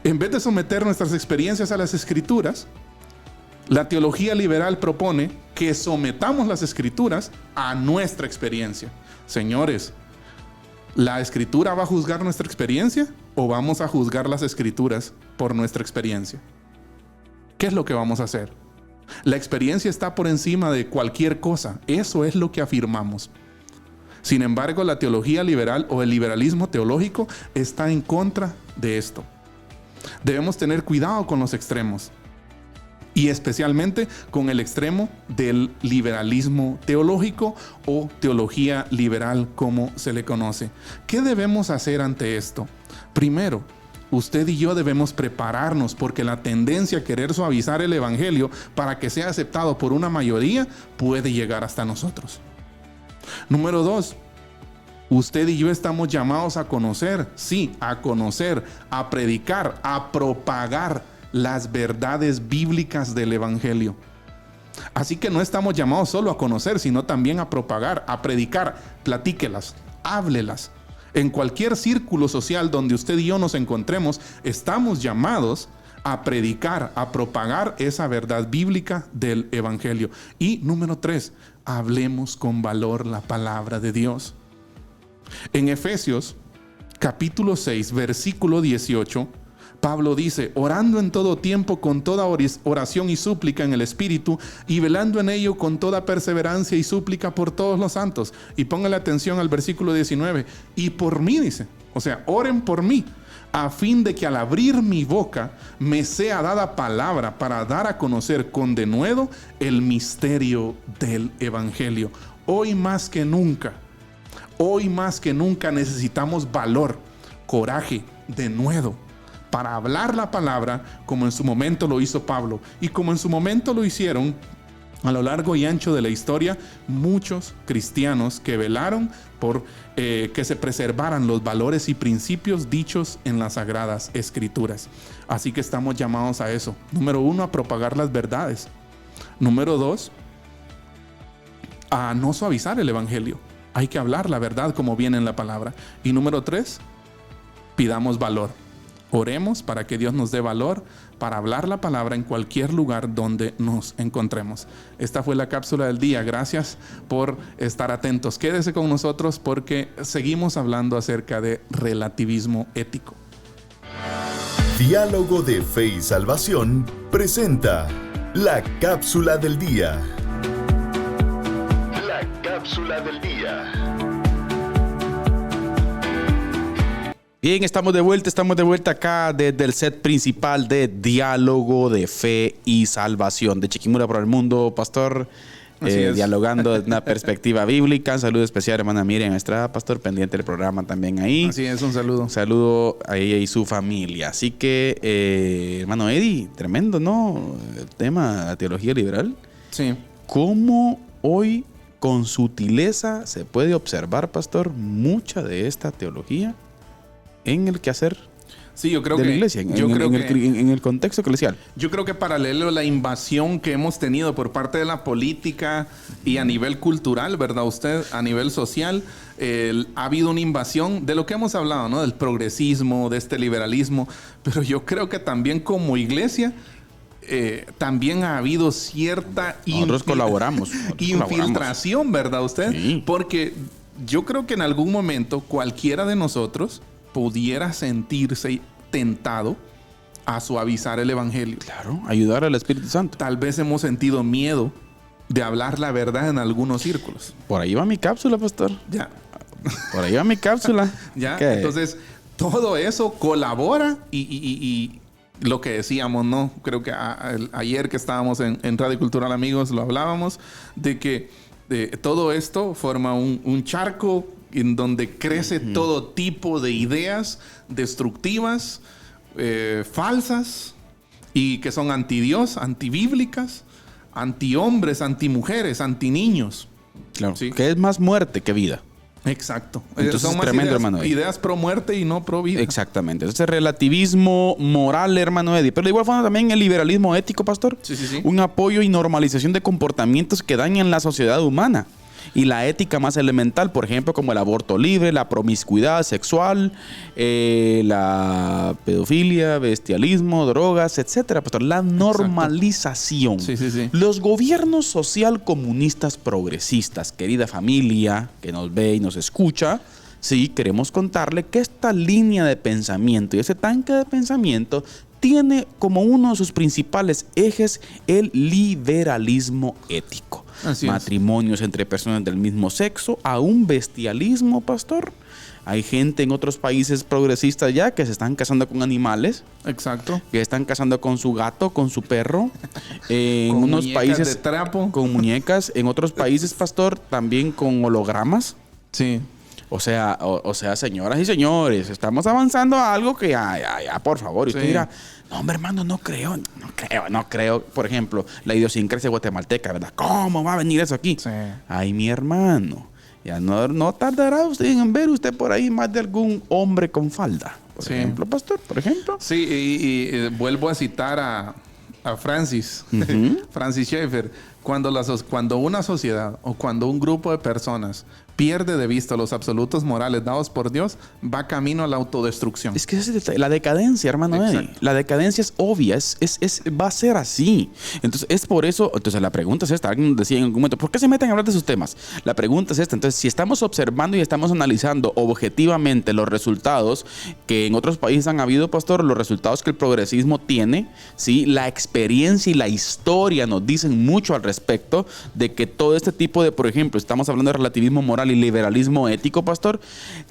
En vez de someter nuestras experiencias a las Escrituras, la teología liberal propone que sometamos las Escrituras a nuestra experiencia. Señores, ¿la Escritura va a juzgar nuestra experiencia o vamos a juzgar las Escrituras por nuestra experiencia? ¿Qué es lo que vamos a hacer? La experiencia está por encima de cualquier cosa. Eso es lo que afirmamos. Sin embargo, la teología liberal o el liberalismo teológico está en contra de esto. Debemos tener cuidado con los extremos y especialmente con el extremo del liberalismo teológico o teología liberal, como se le conoce. ¿Qué debemos hacer ante esto? Primero, usted y yo debemos prepararnos porque la tendencia a querer suavizar el evangelio para que sea aceptado por una mayoría puede llegar hasta nosotros. Número 2, Usted y yo estamos llamados a conocer, sí, a conocer, a predicar, a propagar las verdades bíblicas del Evangelio. Así que no estamos llamados solo a conocer, sino también a propagar, a predicar. Platíquelas, háblelas. En cualquier círculo social donde usted y yo nos encontremos, estamos llamados a predicar, a propagar esa verdad bíblica del Evangelio. Y número 3, hablemos con valor la palabra de Dios. En Efesios capítulo 6, versículo 18, Pablo dice: orando en todo tiempo con toda oración y súplica en el Espíritu, y velando en ello con toda perseverancia y súplica por todos los santos. Y póngale atención al versículo 19. Y por mí, dice, o sea, oren por mí, a fin de que al abrir mi boca me sea dada palabra para dar a conocer con denuedo el misterio del Evangelio. Hoy más que nunca necesitamos valor, coraje, denuedo para hablar la palabra, como en su momento lo hizo Pablo y como en su momento lo hicieron a lo largo y ancho de la historia muchos cristianos que velaron por que se preservaran los valores y principios dichos en las Sagradas Escrituras. Así que estamos llamados a eso. Número 1, a propagar las verdades. Número 2, a no suavizar el Evangelio. Hay que hablar la verdad como viene en la palabra. Y número 3, pidamos valor. Oremos para que Dios nos dé valor para hablar la palabra en cualquier lugar donde nos encontremos. Esta fue la cápsula del día. Gracias por estar atentos. Quédese con nosotros porque seguimos hablando acerca de relativismo ético. Diálogo de Fe y Salvación presenta la cápsula del día. La cápsula del día. Bien, estamos de vuelta acá desde el set principal de Diálogo de Fe y Salvación de Chiquimula para el Mundo, pastor, dialogando desde una perspectiva bíblica. Un saludo especial a hermana Miriam Estrada, pastor, pendiente del programa también ahí. Así es, un saludo. Un saludo a ella y su familia. Así que, hermano Eddie, tremendo, ¿no? El tema de la teología liberal. Sí. ¿Cómo hoy, con sutileza, se puede observar, pastor, mucha de esta teología en el quehacer yo creo de la que, iglesia, en el contexto eclesial? Yo creo que paralelo a la invasión que hemos tenido por parte de la política y a nivel cultural, ¿verdad? Usted, a nivel social, ha habido una invasión de lo que hemos hablado, ¿no? Del progresismo, de este liberalismo, pero yo creo que también como iglesia también ha habido cierta nosotros colaboramos. Infiltración, ¿verdad usted? Sí. Porque yo creo que en algún momento cualquiera de nosotros pudiera sentirse tentado a suavizar el Evangelio. Claro, ayudar al Espíritu Santo. Tal vez hemos sentido miedo de hablar la verdad en algunos círculos. Por ahí va mi cápsula, pastor. Ya. Por ahí va mi cápsula. Ya. ¿Qué? Entonces, todo eso colabora y lo que decíamos, ¿no? Creo que ayer que estábamos en Radio Cultural Amigos lo hablábamos, de que todo esto forma un charco en donde crece todo tipo de ideas destructivas, falsas, y que son anti-Dios, antibíblicas, anti-hombres, anti-mujeres, anti-niños. Claro. ¿Sí? Que es más muerte que vida. Exacto. Entonces son es más tremendo, hermano Eddie. ideas pro muerte y no pro vida. Exactamente. Ese relativismo moral, hermano Eddie. Pero de igual forma también el liberalismo ético, pastor. Sí. Un apoyo y normalización de comportamientos que dañan la sociedad humana y la ética más elemental, por ejemplo, como el aborto libre, la promiscuidad sexual, la pedofilia, bestialismo, drogas, etcétera, pastor. La normalización. Sí. Los gobiernos social comunistas progresistas, querida familia que nos ve y nos escucha, sí, queremos contarle que esta línea de pensamiento y ese tanque de pensamiento tiene como uno de sus principales ejes el liberalismo ético. Así Matrimonios entre personas del mismo sexo, a un bestialismo, pastor. Hay gente en otros países progresistas ya que se están casando con animales. Exacto. Que están casando con su gato, con su perro. En Con unos muñecas países de trapo. con muñecas. En otros países, pastor, también con hologramas. Sí. O sea, señoras y señores, estamos avanzando a algo que ya, por favor. Y usted dirá, no, hombre, hermano, no creo. Por ejemplo, la idiosincrasia guatemalteca, ¿verdad? ¿Cómo va a venir eso aquí? Sí. Ay, mi hermano, Ya no tardará usted en ver usted por ahí más de algún hombre con falda. Por ejemplo, pastor, por ejemplo. Sí, y vuelvo a citar a Francis, Francis Schaeffer. Cuando una sociedad o cuando un grupo de personas pierde de vista los absolutos morales dados por Dios, va camino a la autodestrucción. Es que la decadencia, hermano Eddie. La decadencia es obvia, va a ser así. Entonces, es por eso, entonces la pregunta es esta. Alguien decía en algún momento, ¿por qué se meten a hablar de esos temas? La pregunta es esta. Entonces, si estamos observando y estamos analizando objetivamente los resultados que en otros países han habido, pastor, los resultados que el progresismo tiene, ¿sí? La experiencia y la historia nos dicen mucho al respecto de que todo este tipo de, por ejemplo, estamos hablando de relativismo moral y liberalismo ético, pastor,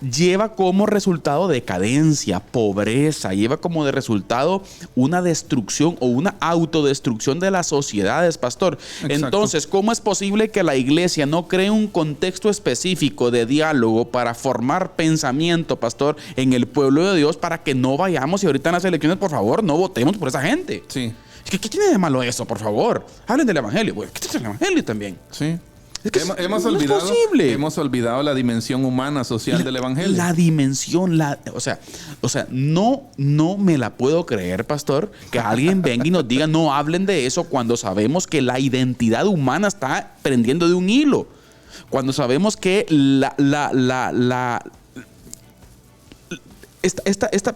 lleva como resultado decadencia, pobreza, lleva como de resultado una destrucción o una autodestrucción de las sociedades, pastor. Exacto. Entonces, ¿cómo es posible que la iglesia no cree un contexto específico de diálogo para formar pensamiento, pastor, en el pueblo de Dios, para que no vayamos y ahorita en las elecciones, por favor, no votemos por esa gente? Sí. ¿Qué tiene de malo eso, por favor? Hablen del evangelio. Bueno, ¿qué tiene el evangelio también? Sí. Es que hemos olvidado la dimensión humana, social del evangelio. La dimensión, o sea, no me la puedo creer, pastor, que alguien venga y nos diga no hablen de eso cuando sabemos que la identidad humana está prendiendo de un hilo. Cuando sabemos que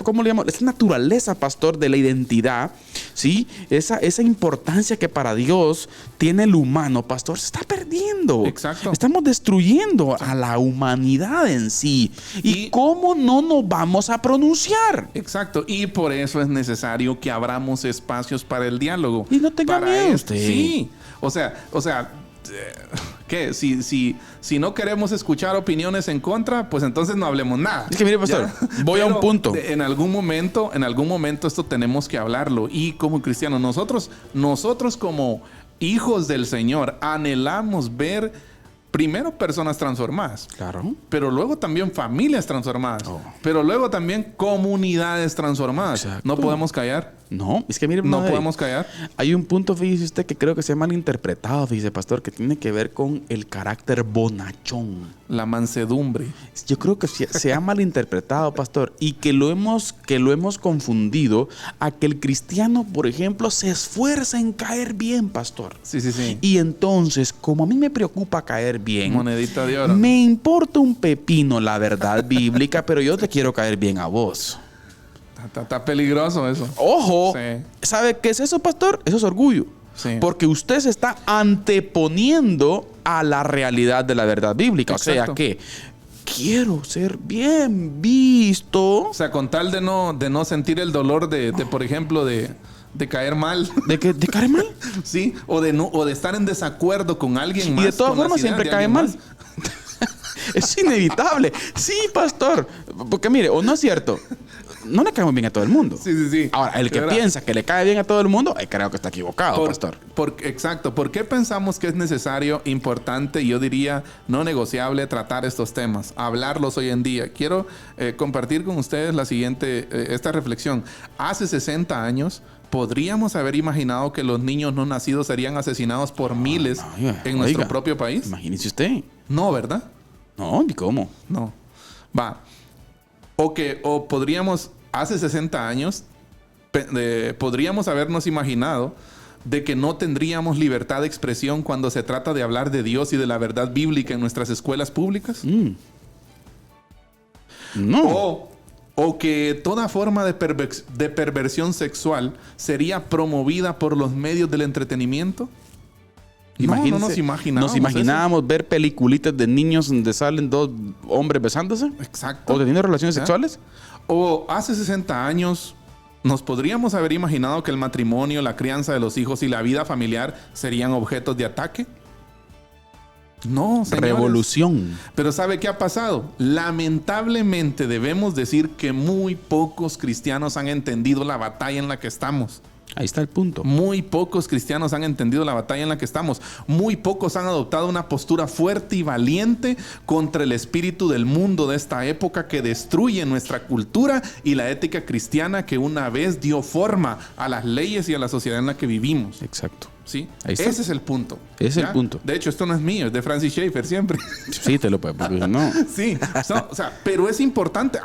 ¿cómo le llamo? Esta naturaleza, pastor, de la identidad, ¿sí? Esa importancia que para Dios tiene el humano, pastor, se está perdiendo. Exacto. Estamos destruyendo a la humanidad en sí. ¿Y cómo no nos vamos a pronunciar? Exacto. Y por eso es necesario que abramos espacios para el diálogo. Y no tenga miedo usted. Sí. O sea, ¿qué? Si no queremos escuchar opiniones en contra, pues entonces no hablemos nada. Es que mire, pastor, voy a un punto. En algún momento esto tenemos que hablarlo. Y como cristianos, nosotros como hijos del Señor, anhelamos ver primero personas transformadas. Claro. Pero luego también familias transformadas. Oh. Pero luego también comunidades transformadas. Exacto. No podemos callar. No, es que mire, no podemos callar. Hay un punto, fíjese usted, que creo que se ha malinterpretado, fíjese, pastor, que tiene que ver con el carácter bonachón. La mansedumbre. Yo creo que se ha malinterpretado, pastor, y que lo hemos confundido a que el cristiano, por ejemplo, se esfuerza en caer bien, pastor. Sí. Y entonces, como a mí me preocupa caer bien, monedita de oro, me importa un pepino la verdad bíblica, pero yo te quiero caer bien a vos. Está peligroso eso. Ojo, sí. ¿Sabe qué es eso, pastor? Eso es orgullo. Sí. Porque usted se está anteponiendo a la realidad de la verdad bíblica. Exacto. O sea que quiero ser bien visto. O sea, con tal de no sentir el dolor de por ejemplo, de caer mal. ¿De caer mal? Sí, o de estar en desacuerdo con alguien más. Y de todas formas siempre cae mal. Es inevitable. Sí, pastor. Porque mire, o no es cierto. No le caemos bien a todo el mundo. Sí. Ahora, el que piensa que le cae bien a todo el mundo, creo que está equivocado, pastor. Exacto. ¿Por qué pensamos que es necesario, importante, yo diría, no negociable, tratar estos temas? Hablarlos hoy en día. Quiero compartir con ustedes esta reflexión. Hace 60 años, ¿podríamos haber imaginado que los niños no nacidos serían asesinados por miles en nuestro propio país? Imagínese usted. No, ¿verdad? No, ni cómo. No. Va. O podríamos, hace 60 años, podríamos habernos imaginado de que no tendríamos libertad de expresión cuando se trata de hablar de Dios y de la verdad bíblica en nuestras escuelas públicas. No. O que toda forma de perversión sexual sería promovida por los medios del entretenimiento. No nos imaginábamos eso. Ver peliculitas de niños donde salen dos hombres besándose. Exacto. O teniendo relaciones sexuales. O hace 60 años nos podríamos haber imaginado que el matrimonio, la crianza de los hijos y la vida familiar serían objetos de ataque. No, señores. Revolución. Pero ¿sabe qué ha pasado? Lamentablemente debemos decir que muy pocos cristianos han entendido la batalla en la que estamos. Ahí está el punto. Muy pocos cristianos han entendido la batalla en la que estamos. Muy pocos han adoptado una postura fuerte y valiente contra el espíritu del mundo de esta época que destruye nuestra cultura y la ética cristiana que una vez dio forma a las leyes y a la sociedad en la que vivimos. Exacto. ¿Sí? Ahí está. Ese es el punto. Ese es ¿ya? el punto. De hecho, esto no es mío, es de Francis Schaeffer siempre. Sí, te lo puedo, porque no. Sí, o sea, pero es importante.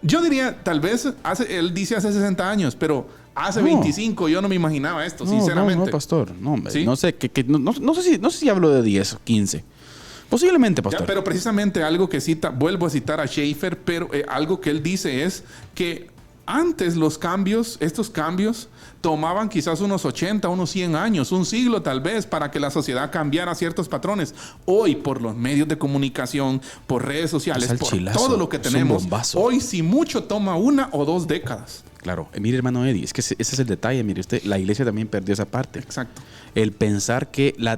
Yo diría, tal vez, él dice hace 60 años, pero hace 25 yo no me imaginaba esto, sinceramente. No, pastor. No, hombre. ¿Sí? No sé, no sé si hablo de 10 o 15. Posiblemente, pastor. Ya, pero precisamente algo que cita, vuelvo a citar a Schaeffer, pero algo que él dice es que antes estos cambios tomaban quizás unos 80, unos 100 años, un siglo tal vez, para que la sociedad cambiara ciertos patrones. Hoy, por los medios de comunicación, por redes sociales, por todo lo que tenemos, hoy si mucho toma 1 o 2 décadas. Claro, mire, hermano Eddie, es que ese es el detalle. Mire usted, la iglesia también perdió esa parte. Exacto. El pensar que la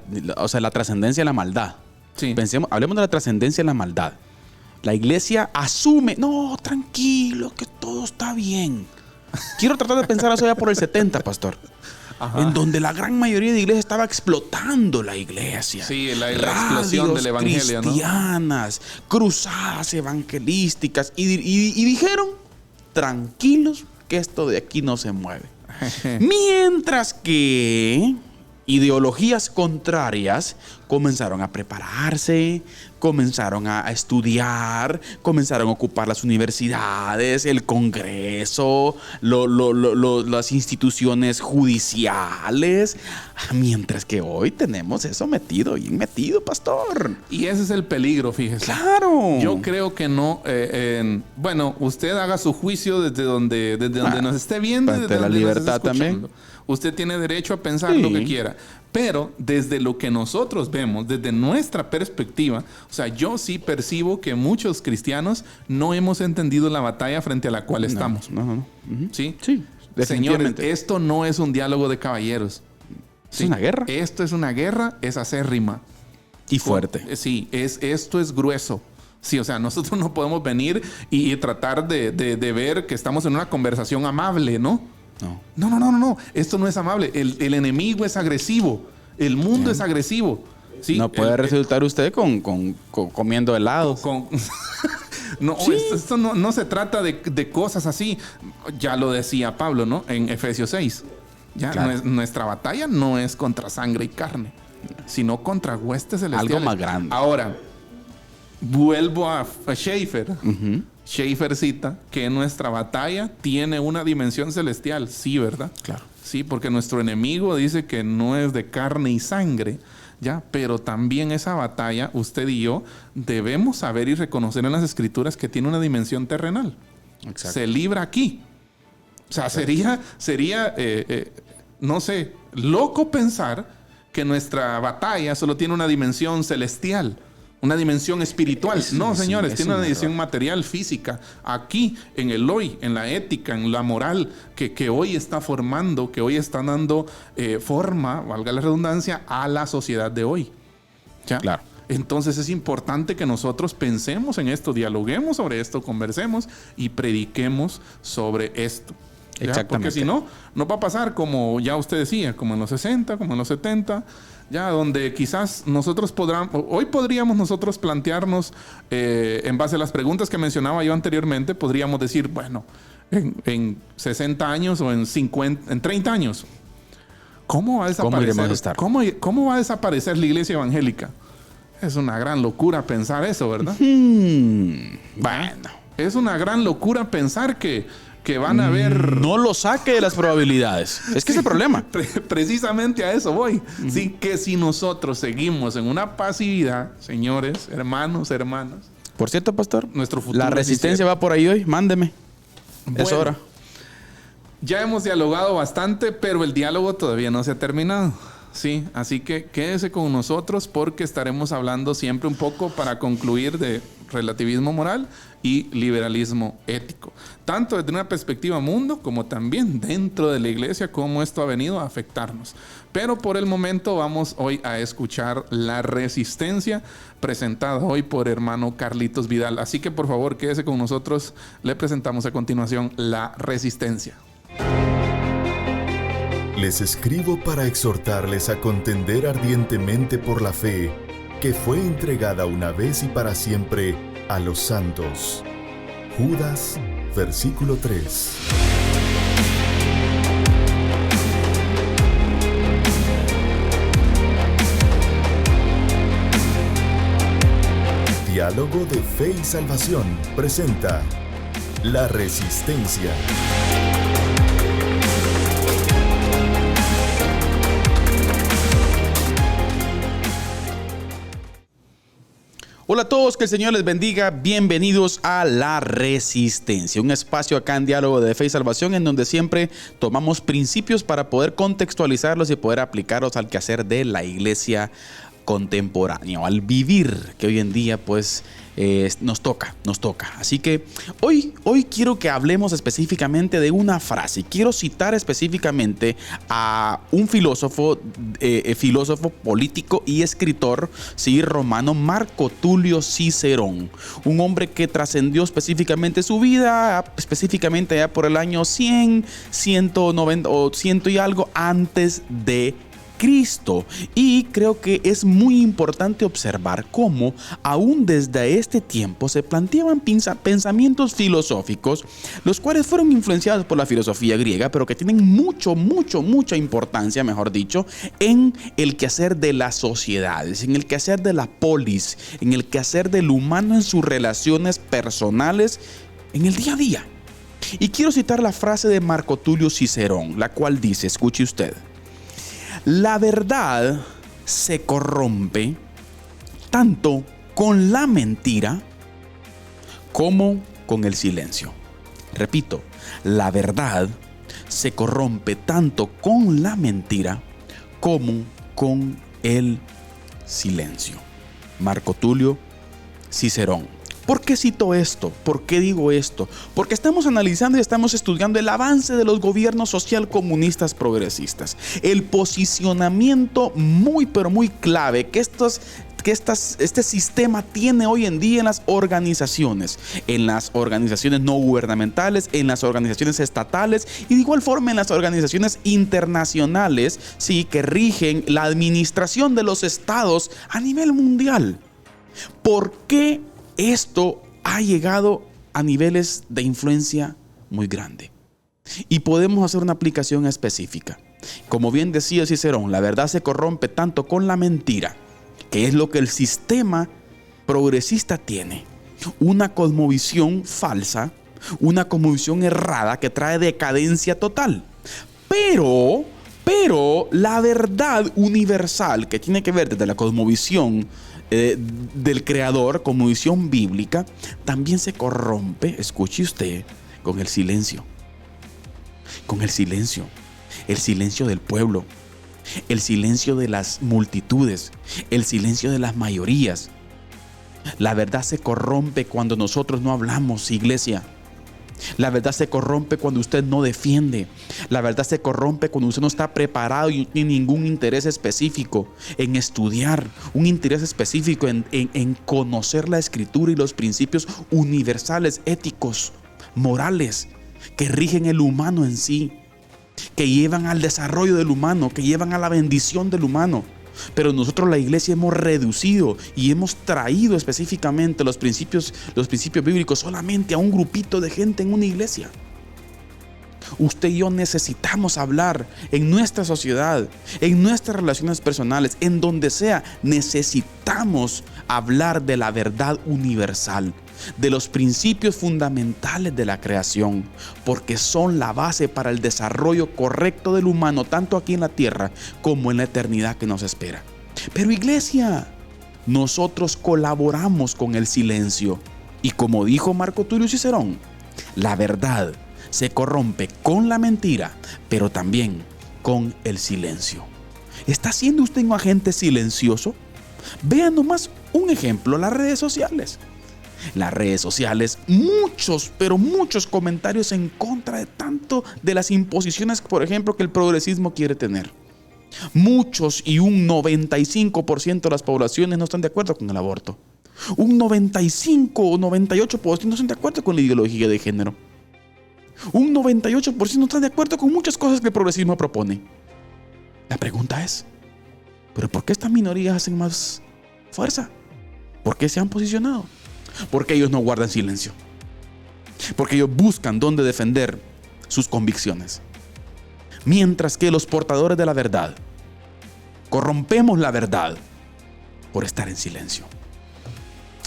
trascendencia de la maldad. Sí. Hablemos de la trascendencia de la maldad. La iglesia asume, no, tranquilo, que todo está bien. Quiero tratar de pensar eso ya por el 70, pastor. Ajá. En donde la gran mayoría de iglesias estaba explotando la iglesia. Sí, la explosión del evangelio, cristianas, ¿no? Cruzadas evangelísticas. Y dijeron, tranquilos, que esto de aquí no se mueve. Mientras que ideologías contrarias comenzaron a prepararse, comenzaron a estudiar, comenzaron a ocupar las universidades, el Congreso, las instituciones judiciales, mientras que hoy tenemos eso bien metido, pastor. Y ese es el peligro, fíjese. ¡Claro! Yo creo que no. Bueno, usted haga su juicio desde donde nos esté viendo. Desde la libertad también. Usted tiene derecho a pensar lo que quiera. Pero desde lo que nosotros vemos, desde nuestra perspectiva, o sea, yo sí percibo que muchos cristianos no hemos entendido la batalla frente a la cual estamos. No. Uh-huh. ¿Sí? Sí, definitivamente. Señores, esto no es un diálogo de caballeros. ¿Es una guerra? Esto es una guerra, es acérrima. Y fuerte. Sí, esto es grueso. Sí, o sea, nosotros no podemos venir y tratar de ver que estamos en una conversación amable, ¿no? No. Esto no es amable. El enemigo es agresivo. El mundo es agresivo. ¿Sí? No puede resultar usted con comiendo helados. No, sí. Esto no se trata de cosas así. Ya lo decía Pablo, ¿no? En Efesios 6. Ya, claro. Nuestra batalla no es contra sangre y carne, sino contra huestes celestiales. Algo más grande. Ahora, vuelvo a Schaeffer. Uh-huh. Schaeffer cita que nuestra batalla tiene una dimensión celestial. Sí, ¿verdad? Claro. Sí, porque nuestro enemigo dice que no es de carne y sangre, ¿ya? Pero también esa batalla, usted y yo, debemos saber y reconocer en las Escrituras que tiene una dimensión terrenal. Exacto. Se libra aquí. O sea, sería no sé, loco pensar que nuestra batalla solo tiene una dimensión celestial. Una dimensión espiritual. No, señores, tiene una dimensión material, física. Aquí, en el hoy, en la ética, en la moral, que hoy está formando, que hoy está dando forma, valga la redundancia, a la sociedad de hoy. ¿Ya? Claro. Entonces es importante que nosotros pensemos en esto, dialoguemos sobre esto, conversemos y prediquemos sobre esto. ¿Ya? Exactamente. Porque si no, no va a pasar como ya usted decía, como en los 60, como en los 70, ya donde quizás hoy podríamos nosotros plantearnos, en base a las preguntas que mencionaba yo anteriormente, podríamos decir, bueno, en 60 años o en 50, en 30 años, ¿cómo va a desaparecer? ¿Cómo va a desaparecer la iglesia evangélica? Es una gran locura pensar eso, ¿verdad? Bueno, es una gran locura pensar que van a haber... No lo saque de las probabilidades. Es que es el problema. Precisamente a eso voy. Uh-huh. Sí, que si nosotros seguimos en una pasividad, señores, hermanos, hermanas... Por cierto, pastor, nuestro futuro la resistencia va por ahí hoy. Mándeme. Bueno, es hora. Ya hemos dialogado bastante, pero el diálogo todavía no se ha terminado. Sí, así que quédese con nosotros porque estaremos hablando siempre un poco para concluir de relativismo moral y liberalismo ético. Tanto desde una perspectiva mundo como también dentro de la iglesia, cómo esto ha venido a afectarnos. Pero por el momento vamos hoy a escuchar La Resistencia, presentada hoy por hermano Carlitos Vidal. Así que por favor quédese con nosotros. Le presentamos a continuación La Resistencia. Les escribo para exhortarles a contender ardientemente por la fe que fue entregada una vez y para siempre a los santos. Judas, versículo 3. Diálogo de Fe y Salvación presenta La Resistencia. Hola a todos, que el Señor les bendiga. Bienvenidos a La Resistencia, un espacio acá en Diálogo de Fe y Salvación en donde siempre tomamos principios para poder contextualizarlos y poder aplicarlos al quehacer de la iglesia contemporánea, al vivir que hoy en día pues nos toca. Así que hoy quiero que hablemos específicamente de una frase. Quiero citar específicamente a un filósofo político y escritor, sí, romano, Marco Tulio Cicerón, un hombre que trascendió específicamente su vida, específicamente ya por el año 100, 190 o 100 y algo antes de Cristo. Y creo que es muy importante observar cómo aún desde este tiempo se planteaban pensamientos filosóficos, los cuales fueron influenciados por la filosofía griega, pero que tienen mucha importancia, mejor dicho, en el quehacer de las sociedades, en el quehacer de la polis, en el quehacer del humano en sus relaciones personales, en el día a día. Y quiero citar la frase de Marco Tulio Cicerón, la cual dice, escuche usted: la verdad se corrompe tanto con la mentira como con el silencio. Repito, la verdad se corrompe tanto con la mentira como con el silencio. Marco Tulio Cicerón. ¿Por qué cito esto? ¿Por qué digo esto? Porque estamos analizando y estamos estudiando el avance de los gobiernos social comunistas progresistas. El posicionamiento muy clave que este sistema tiene hoy en día en las organizaciones no gubernamentales, en las organizaciones estatales y de igual forma en las organizaciones internacionales, sí, que rigen la administración de los estados a nivel mundial. ¿Por qué esto ha llegado a niveles de influencia muy grande? Y podemos hacer una aplicación específica. Como bien decía Cicerón, la verdad se corrompe tanto con la mentira, que es lo que el sistema progresista tiene. Una cosmovisión falsa, una cosmovisión errada que trae decadencia total. Pero la verdad universal, que tiene que ver desde la cosmovisión del creador, como visión bíblica, también se corrompe, escuche usted, con el silencio. El silencio del pueblo, el silencio de las multitudes, el silencio de las mayorías. La verdad se corrompe cuando nosotros no hablamos, iglesia. La verdad se corrompe cuando usted no defiende. La verdad se corrompe cuando usted no está preparado y no tiene ningún interés específico en estudiar, un interés específico en conocer la escritura y los principios universales, éticos, morales, que rigen el humano en sí, que llevan al desarrollo del humano, que llevan a la bendición del humano. Pero nosotros, la iglesia, hemos reducido y hemos traído específicamente los principios bíblicos solamente a un grupito de gente en una iglesia. Usted y yo necesitamos hablar en nuestra sociedad, en nuestras relaciones personales, en donde sea. Necesitamos hablar de la verdad universal, de los principios fundamentales de la creación, porque son la base para el desarrollo correcto del humano, tanto aquí en la tierra como en la eternidad que nos espera. Pero iglesia, nosotros colaboramos con el silencio, y como dijo Marco Tulio Cicerón, la verdad se corrompe con la mentira, pero también con el silencio. ¿Está siendo usted un agente silencioso? Vean nomás un ejemplo: las redes sociales. Las redes sociales, muchos comentarios en contra de tanto de las imposiciones, por ejemplo, que el progresismo quiere tener. Muchos, y un 95% de las poblaciones no están de acuerdo con el aborto. Un 95 o 98% no están de acuerdo con la ideología de género. Un 98% no están de acuerdo con muchas cosas que el progresismo propone. La pregunta es, ¿pero por qué estas minorías hacen más fuerza? ¿Por qué se han posicionado? Porque ellos no guardan silencio. Porque ellos buscan dónde defender sus convicciones. Mientras que los portadores de la verdad corrompemos la verdad por estar en silencio.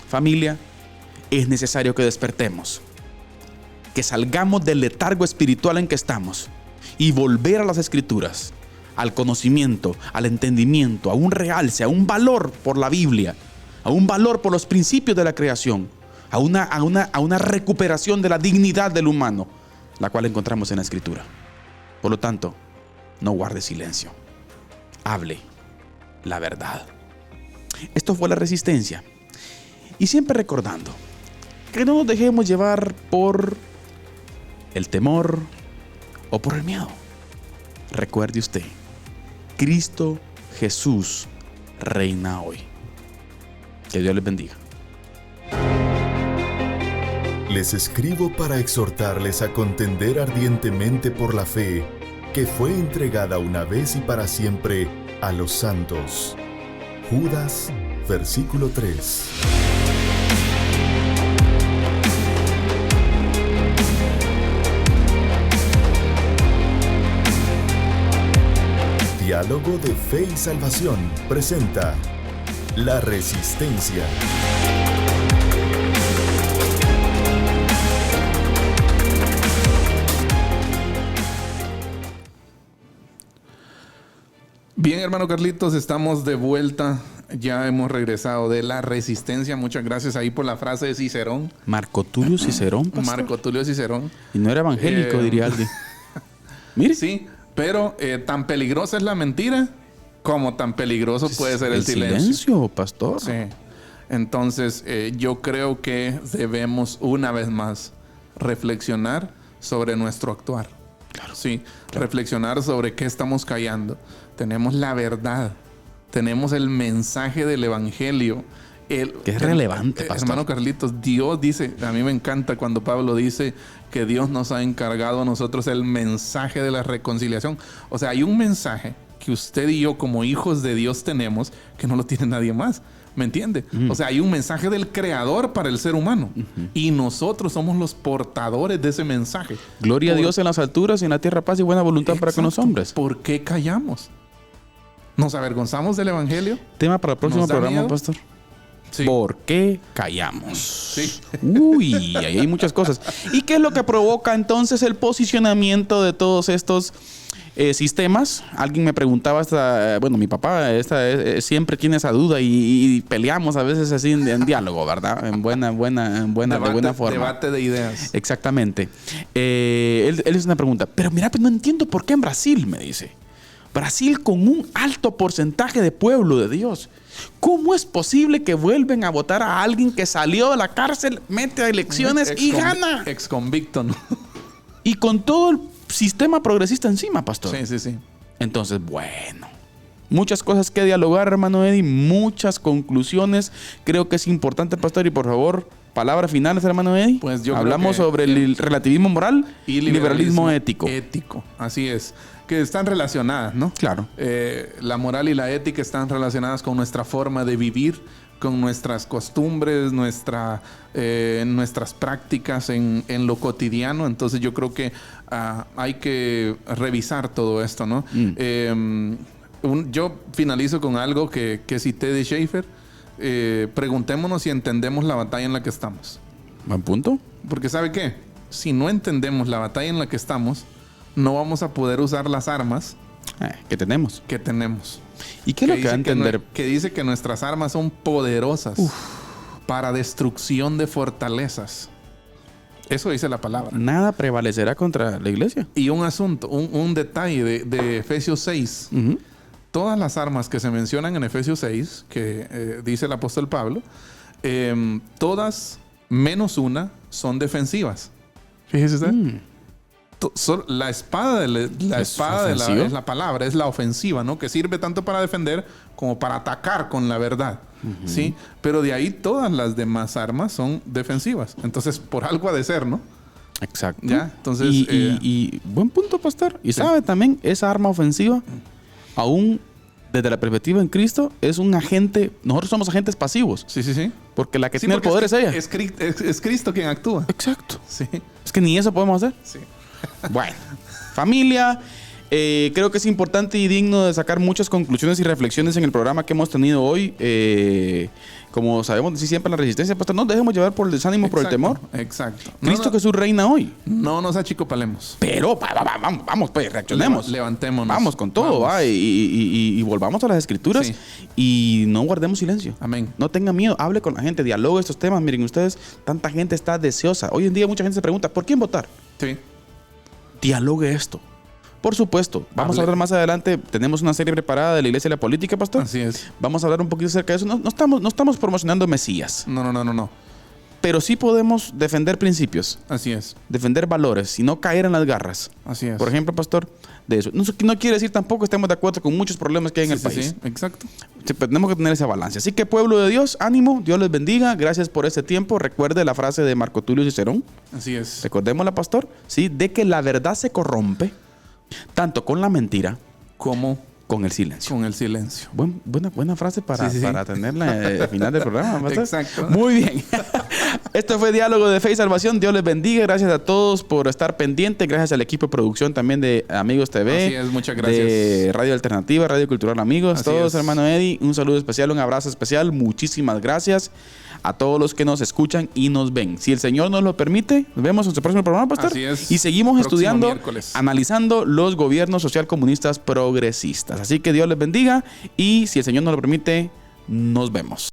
Familia, es necesario que despertemos, que salgamos del letargo espiritual en que estamos y volver a las Escrituras, al conocimiento, al entendimiento, a un realce, a un valor por la Biblia, a un valor por los principios de la creación, a una recuperación de la dignidad del humano, la cual encontramos en la Escritura. Por lo tanto, no guarde silencio, hable la verdad. Esto fue La Resistencia. Y siempre recordando que no nos dejemos llevar por el temor o por el miedo. Recuerde usted, Cristo Jesús reina hoy. Que Dios les bendiga. Les escribo para exhortarles a contender ardientemente por la fe que fue entregada una vez y para siempre a los santos. Judas, versículo 3. Diálogo de Fe y Salvación presenta La Resistencia. Bien, hermano Carlitos, estamos de vuelta. Ya hemos regresado de La Resistencia. Muchas gracias ahí por la frase de Cicerón. Marco Tulio Cicerón, pastor. Marco Tulio Cicerón. Y no era evangélico, diría alguien. Mire. Sí, pero tan peligrosa es la mentira como tan peligroso puede ser el silencio. pastor. Sí. Entonces, yo creo que debemos una vez más reflexionar sobre nuestro actuar. Claro. Sí, claro. Reflexionar sobre qué estamos callando. Tenemos la verdad, tenemos el mensaje del evangelio. Que es relevante, pastor. Hermano Carlitos, Dios dice, a mí me encanta cuando Pablo dice que Dios nos ha encargado a nosotros el mensaje de la reconciliación. O sea, hay un mensaje que usted y yo como hijos de Dios tenemos que no lo tiene nadie más. ¿Me entiende? O sea, hay un mensaje del Creador para el ser humano. Y nosotros somos los portadores de ese mensaje. Gloria a Dios en las alturas y en la tierra paz y buena voluntad. Exacto. Para con los hombres. ¿Por qué callamos? ¿Nos avergonzamos del evangelio? Tema para el próximo programa, miedo? Pastor. Sí. ¿Por qué callamos? Sí. Uy, ahí hay muchas cosas. ¿Y qué es lo que provoca entonces el posicionamiento de todos estos sistemas? Alguien me preguntaba mi papá siempre tiene esa duda y peleamos a veces así en diálogo, ¿verdad? De buena forma. Debate de ideas. Exactamente. Él es una pregunta, pero mira, pues no entiendo por qué en Brasil, me dice. Brasil con un alto porcentaje de pueblo de Dios. ¿Cómo es posible que vuelven a votar a alguien que salió de la cárcel, mete a elecciones y gana? Ex-convicto, ¿no? Y con todo el sistema progresista encima, pastor. Sí. Entonces, bueno, muchas cosas que dialogar, hermano Eddie, muchas conclusiones. Creo que es importante, pastor, y por favor, palabras finales, hermano Eddie. Pues yo hablamos sobre el relativismo moral y liberalismo ético. Ético, así es. Que están relacionadas, ¿no? Claro. La moral y la ética están relacionadas con nuestra forma de vivir, con nuestras costumbres, nuestras prácticas en lo cotidiano. Entonces yo creo que hay que revisar todo esto, ¿no? Yo finalizo con algo que cité de Schaeffer. Preguntémonos si entendemos la batalla en la que estamos. Buen punto. Porque ¿sabe qué? Si no entendemos la batalla en la que estamos, no vamos a poder usar las armas que tenemos. ¿Y qué es lo que va a entender? Que dice que nuestras armas son poderosas para destrucción de fortalezas. Eso dice la palabra. Nada prevalecerá contra la iglesia. Y un asunto, un detalle de Efesios 6. Todas las armas que se mencionan en Efesios 6, que dice el apóstol Pablo, todas menos una son defensivas. Fíjese usted. La espada es la palabra, es la ofensiva, ¿no? Que sirve tanto para defender como para atacar con la verdad, ¿sí? Pero de ahí todas las demás armas son defensivas. Entonces, por algo ha de ser, ¿no? Exacto. ¿Ya? Entonces, y buen punto, pastor. Y sabe también, esa arma ofensiva, aún desde la perspectiva en Cristo, es un agente. Nosotros somos agentes pasivos. Sí. Porque la que tiene el poder es ella. Es Cristo quien actúa. Exacto. Sí. Es que ni eso podemos hacer. Sí. Bueno, familia, Creo que es importante y digno de sacar muchas conclusiones y reflexiones en el programa que hemos tenido hoy. Como sabemos decir siempre, la resistencia, pastor, no dejemos llevar por el desánimo, por el temor. Exacto. Cristo Jesús reina hoy. No nos achicopalemos. Pero vamos, pues, reaccionemos. Levantémonos. Vamos con todo, Vamos. Y volvamos a las Escrituras. Sí. Y no guardemos silencio. Amén. No tengan miedo, hable con la gente, dialogue estos temas. Miren ustedes, tanta gente está deseosa. Hoy en día mucha gente se pregunta, ¿por quién votar? Sí. Dialogue esto. Por supuesto, vamos a hablar más adelante. Tenemos una serie preparada de la Iglesia y la política, pastor. Así es. Vamos a hablar un poquito acerca de eso. No estamos promocionando Mesías, No. pero sí podemos defender principios, Así es. defender valores y no caer en las garras. Así es. Por ejemplo, pastor, de eso. No quiere decir tampoco que estemos de acuerdo con muchos problemas que hay en el país. Sí, exacto. Sí, pero tenemos que tener ese balance. Así que, pueblo de Dios, ánimo, Dios les bendiga. Gracias por este tiempo. Recuerde la frase de Marco Tulio Cicerón. Así es. Recordémosla, pastor, ¿sí? De que la verdad se corrompe tanto con la mentira Como con el silencio. con el silencio. Buena frase para Sí. tenerla al final del programa, pastor. Exacto. Muy bien. Esto fue Diálogo de Fe y Salvación. Dios les bendiga. Gracias a todos por estar pendientes. Gracias al equipo de producción también de Amigos TV. Así es, muchas gracias. De Radio Alternativa, Radio Cultural Amigos. Así Todos, es. hermano Eddie. Un saludo especial, un abrazo especial. Muchísimas gracias a todos los que nos escuchan y nos ven. Si el Señor nos lo permite, nos vemos en nuestro próximo programa, pastor. Así es. Y seguimos Próximo estudiando, miércoles. analizando los gobiernos socialcomunistas progresistas. Así que Dios les bendiga y si el Señor nos lo permite, nos vemos.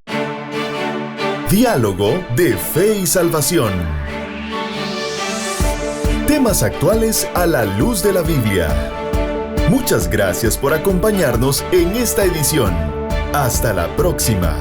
Diálogo de Fe y Salvación. Temas actuales a la luz de la Biblia. Muchas gracias por acompañarnos en esta edición. Hasta la próxima.